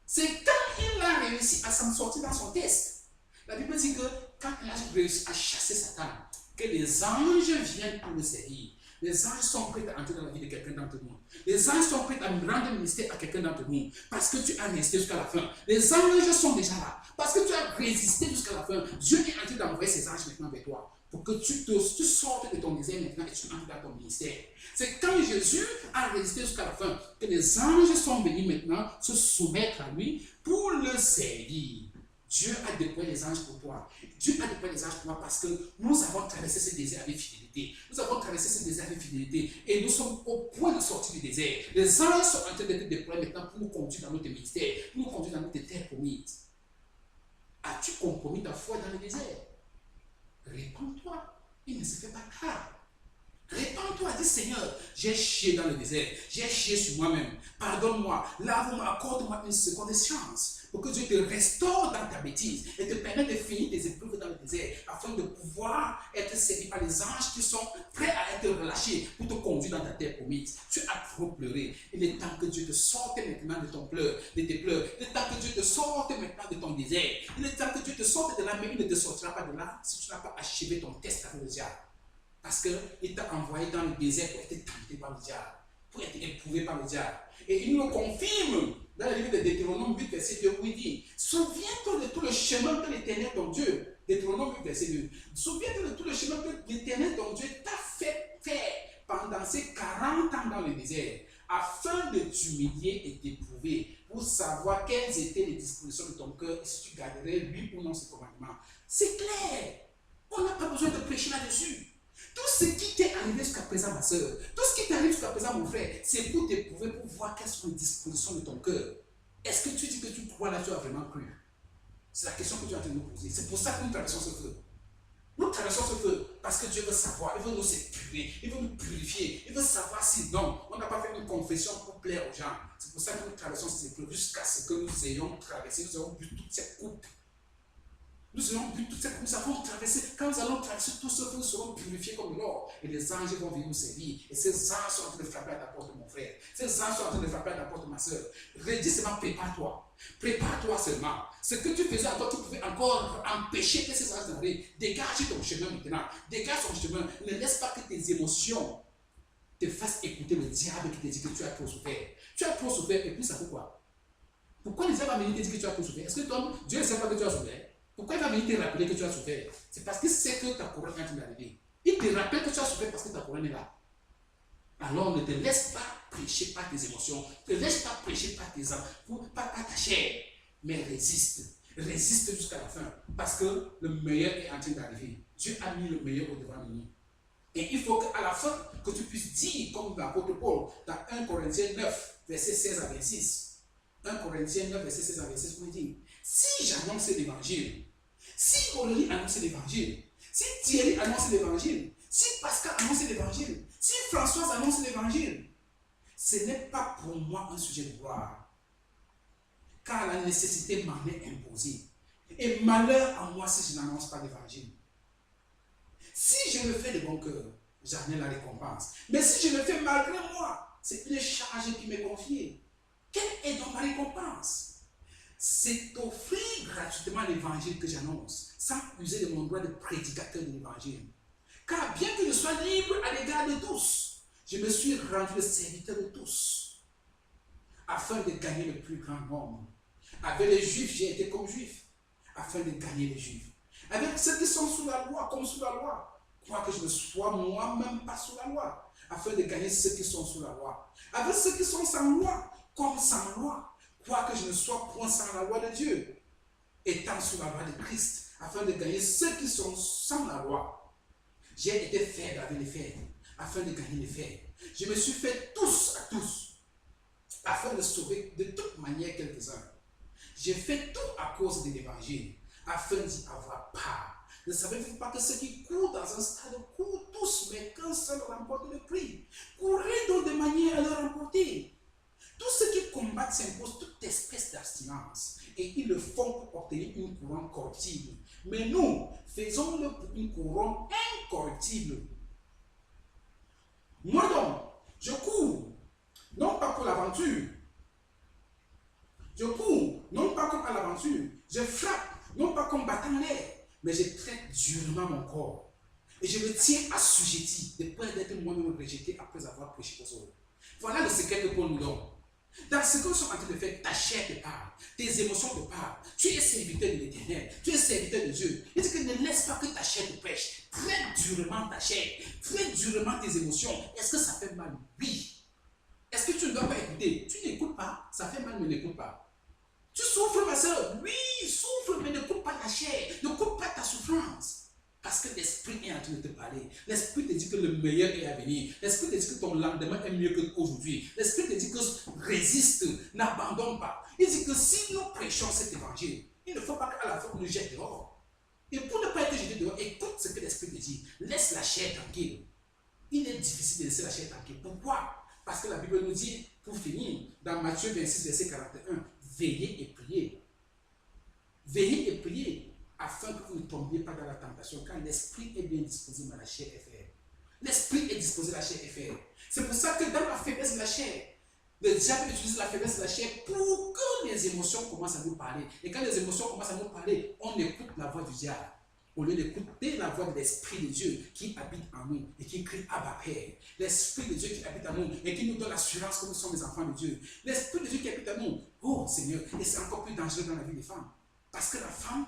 C'est quand il a réussi à s'en sortir dans son test. La Bible dit que quand il a réussi à chasser Satan, que les anges viennent pour le servir. Les anges sont prêts à entrer dans la vie de quelqu'un d'entre nous. Les anges sont prêts à rendre ministère à quelqu'un d'entre nous. Parce que tu as resté jusqu'à la fin. Les anges sont déjà là. Parce que tu as résisté jusqu'à la fin. Dieu est en train d'envoyer ses anges maintenant vers toi. Pour que tu sortes de ton désert maintenant et tu entres dans ton ministère. C'est quand Jésus a résisté jusqu'à la fin que les anges sont venus maintenant se soumettre à lui pour le servir. Dieu a déployé les anges pour toi. Dieu a déployé les anges pour moi parce que nous avons traversé ce désert avec fidélité. Nous avons traversé ce désert avec fidélité et nous sommes au point de sortir du désert. Les anges sont en train d'être déployés maintenant pour nous conduire dans notre ministère, pour nous conduire dans notre terre promise. As-tu compromis ta foi dans le désert? Répands-toi. Il ne se fait pas tard. Répands-toi, dis Seigneur, j'ai chié dans le désert, j'ai chié sur moi-même. Pardonne-moi, lave-moi, accorde-moi une seconde chance pour que Dieu te restaure dans ta bêtise et te permette de finir tes épreuves dans le désert afin de pouvoir être servi par les anges qui sont prêts à être relâchés pour te conduire dans ta terre promise. Tu as trop pleuré. Il est temps que Dieu te sorte maintenant de ton pleur, de tes pleurs. Il est temps que Dieu te sorte maintenant de ton désert. Il est temps que Dieu te sorte de là, mais il ne te sortira pas de là si tu n'as pas achevé ton test avec le diable. Parce qu'il t'a envoyé dans le désert pour être tenté par le diable, pour être éprouvé par le diable. Et il nous confirme dans le livre de Deutéronome 8, verset 2, où il dit: souviens-toi de tout le chemin que l'Éternel, ton Dieu, Deutéronome 8, verset 2, souviens-toi de tout le chemin que l'Éternel, ton Dieu, t'a fait faire pendant ces 40 ans dans le désert, afin de t'humilier et t'éprouver, pour savoir quelles étaient les dispositions de ton cœur et si tu garderais lui ou non ses commandements. C'est clair. On n'a pas besoin de prêcher là-dessus. Tout ce qui t'est arrivé jusqu'à présent, ma soeur, tout ce qui t'arrive jusqu'à présent, mon frère, c'est pour t'éprouver, pour voir quelles sont les dispositions de ton cœur. Est-ce que tu dis que tu crois là, tu as vraiment cru? C'est la question que tu es en train de nous poser. C'est pour ça que nous traversons ce feu. Nous traversons ce feu parce que Dieu veut savoir, il veut nous épurer, il veut nous purifier, il veut savoir si non, on n'a pas fait une confession pour plaire aux gens. C'est pour ça que nous traversons ces épreuves jusqu'à ce que nous ayons traversé, nous avons bu toute cette coupe. Nous avons bu toute cette coupe, nous avons traversé. Quand nous allons traverser tout ce feu, nous serons purifiés comme de l'or. Et les anges vont venir nous servir. Et ces anges sont en train de frapper à ta porte, mon frère. Ces anges sont en train de frapper à ta porte, ma soeur. Redis seulement, prépare-toi. Prépare-toi seulement. Ce que tu faisais avant, tu pouvais encore empêcher que ces anges n'arrivent. Dégage ton chemin maintenant. Dégage ton chemin. Ne laisse pas que tes émotions te fassent écouter le diable qui te dit que tu as trop souffert. Tu as trop souffert et puis ça fait quoi? Pourquoi le diable va venir te dire que tu as trop souffert? Est-ce que toi, Dieu ne sait pas que tu as souffert? Pourquoi il va venir te rappeler que tu as souffert? C'est parce qu'il sait que ta couronne est en train d'arriver. Il te rappelle que tu as souffert parce que ta couronne est là. Alors ne te laisse pas prêcher par tes émotions. Ne te laisse pas prêcher par tes âmes, par ta chair. Mais résiste. Résiste jusqu'à la fin. Parce que le meilleur est en train d'arriver. Dieu a mis le meilleur au devant de nous. Et il faut qu'à la fin, que tu puisses dire, comme l'apôtre Paul, dans 1 Corinthiens 9, verset 16 à 26. 1 Corinthiens 9, verset 16 à 26, pour dire: si j'annonce l'évangile, si Aurélie annonce l'évangile, si Thierry annonce l'évangile, si Pascal annonce l'évangile, si Françoise annonce l'évangile, ce n'est pas pour moi un sujet de gloire. Car la nécessité m'en est imposée. Et malheur à moi si je n'annonce pas l'évangile. Si je le fais de bon cœur, j'en ai la récompense. Mais si je le fais malgré moi, c'est une charge qui m'est confiée. Quelle est donc ma récompense? C'est offrir gratuitement l'évangile que j'annonce, sans user de mon droit de prédicateur de l'évangile. Car bien que je sois libre à l'égard de tous, je me suis rendu le serviteur de tous, afin de gagner le plus grand nombre. Avec les Juifs, j'ai été comme Juif, afin de gagner les Juifs. Avec ceux qui sont sous la loi, comme sous la loi, quoique je ne sois moi-même pas sous la loi, afin de gagner ceux qui sont sous la loi. Avec ceux qui sont sans loi, comme sans loi, quoique je ne sois point sans la loi de Dieu, étant sous la loi de Christ, afin de gagner ceux qui sont sans la loi. J'ai été faible avec les faibles, afin de gagner les faibles. Je me suis fait tous à tous, afin de sauver de toute manière quelques-uns. J'ai fait tout à cause de l'évangile, afin d'y avoir part. Ne savez-vous pas que ceux qui courent dans un stade courent tous, mais qu'un seul remporte le prix? Courez donc de manière à le remporter. Tous ceux qui combattent s'imposent toute espèce d'abstinence, et ils le font pour obtenir une couronne corruptible. Mais nous, faisons-le pour une couronne incorruptible. Moi donc, je cours, non pas pour l'aventure. Je cours, non pas comme à l'aventure. Je frappe, non pas comme battant l'air, mais je traite durement mon corps. Et je me tiens assujetti de peur d'être moi-même rejeté après avoir prêché aux autres. Voilà le secret que Paul nous donne. Dans ce que nous sommes en train de faire, ta chair te parle, tes émotions te parlent. Tu es serviteur de l'Éternel, tu es serviteur de Dieu. Il dit que ne laisse pas que ta chair te prêche. Traite durement ta chair, traite durement tes émotions. Est-ce que ça fait mal? Oui. Est-ce que tu ne dois pas écouter? Tu n'écoutes pas, ça fait mal, mais n'écoute pas. Tu souffres, ma soeur? Oui, souffre, mais ne coupe pas ta chair, ne coupe pas ta souffrance. Parce que l'esprit est en train de te parler. L'esprit te dit que le meilleur est à venir. L'esprit te dit que ton lendemain est mieux qu'aujourd'hui. L'esprit te dit que résiste, n'abandonne pas. Il dit que si nous prêchons cet évangile, il ne faut pas qu'à la fin on nous jette dehors. Et pour ne pas être jeté dehors, écoute ce que l'esprit te dit. Laisse la chair tranquille. Il est difficile de laisser la chair tranquille. Pourquoi? Parce que la Bible nous dit, pour finir, dans Matthieu 26, verset 41, veillez et priez. Veillez et priez, afin que vous ne tombiez pas dans la tentation, car l'esprit est bien disposé, mais la chair est faible. L'esprit est disposé, la chair est faible. C'est pour ça que dans la faiblesse de la chair, le diable utilise la faiblesse de la chair pour que les émotions commencent à nous parler. Et quand les émotions commencent à nous parler, on écoute la voix du diable, au lieu d'écouter la voix de l'Esprit de Dieu qui habite en nous et qui crie Abba Père. L'Esprit de Dieu qui habite en nous et qui nous donne l'assurance que nous sommes les enfants de Dieu. L'Esprit de Dieu qui habite en nous. Oh Seigneur, et c'est encore plus dangereux dans la vie des femmes. Parce que la femme,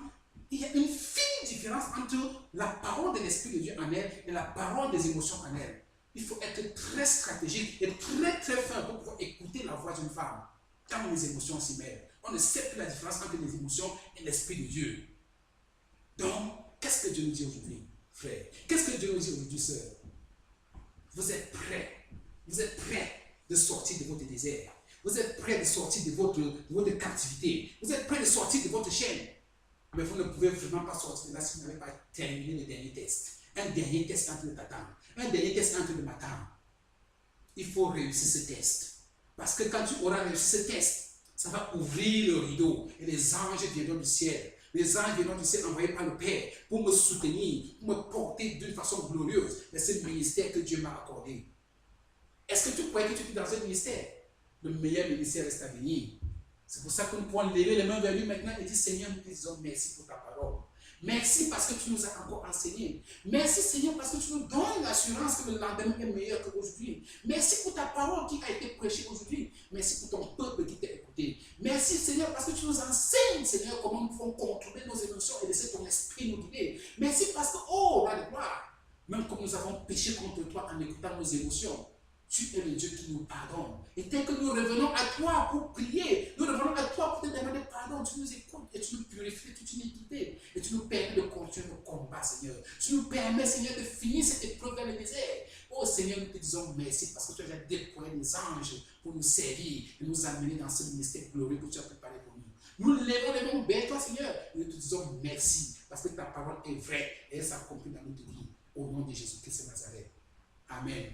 il y a une fine différence entre la parole de l'Esprit de Dieu en elle et la parole des émotions en elle. Il faut être très stratégique et très très fin pour pouvoir écouter la voix d'une femme quand les émotions s'y mêlent. On ne sait plus la différence entre les émotions et l'Esprit de Dieu. Donc, qu'est-ce que Dieu nous dit aujourd'hui, frère? Qu'est-ce que Dieu nous dit aujourd'hui, sœur? Vous êtes prêts. Vous êtes prêts de sortir de votre désert. Vous êtes prêts de sortir de votre captivité. Vous êtes prêts de sortir de votre chaîne. Mais vous ne pouvez vraiment pas sortir de là si vous n'avez pas terminé le dernier test. Un dernier test entre de t'attendre. Un dernier test entre de m'attendre. Il faut réussir ce test. Parce que quand tu auras réussi ce test, ça va ouvrir le rideau et les anges viendront du ciel. Les anges viendront du ciel envoyés par le Père pour me soutenir, pour me porter d'une façon glorieuse dans ce ministère que Dieu m'a accordé. Est-ce que tu crois que tu es dans ce ministère? Le meilleur ministère reste à venir. C'est pour ça que nous pouvons lever les mains vers lui maintenant et dire Seigneur, nous te disons merci pour ta parole. Merci parce que tu nous as encore enseigné. Merci Seigneur parce que tu nous donnes l'assurance que le lendemain est meilleur qu'aujourd'hui. Merci pour ta parole qui a été prêchée aujourd'hui. Merci pour ton peuple qui t'a écouté. Merci Seigneur parce que tu nous enseignes Seigneur comment nous pouvons contrôler nos émotions et laisser ton esprit nous guider. Merci parce que, oh, la gloire, même comme nous avons péché contre toi en écoutant nos émotions, tu es le Dieu qui nous pardonne. Et dès que nous revenons à toi pour prier, nous revenons à toi pour te demander pardon, tu nous écoutes et tu nous purifies de toute iniquité. Et tu nous permets de continuer le combat, Seigneur. Tu nous permets, Seigneur, de finir cette épreuve dans le désert. Oh Seigneur, nous te disons merci parce que tu as déjà déployé des anges pour nous servir et nous amener dans ce ministère glorieux que tu as préparé pour nous. Nous lèvons les mains vers toi, Seigneur, et nous te disons merci parce que ta parole est vraie et elle s'accomplit dans notre vie. Au nom de Jésus-Christ de Nazareth. Amen.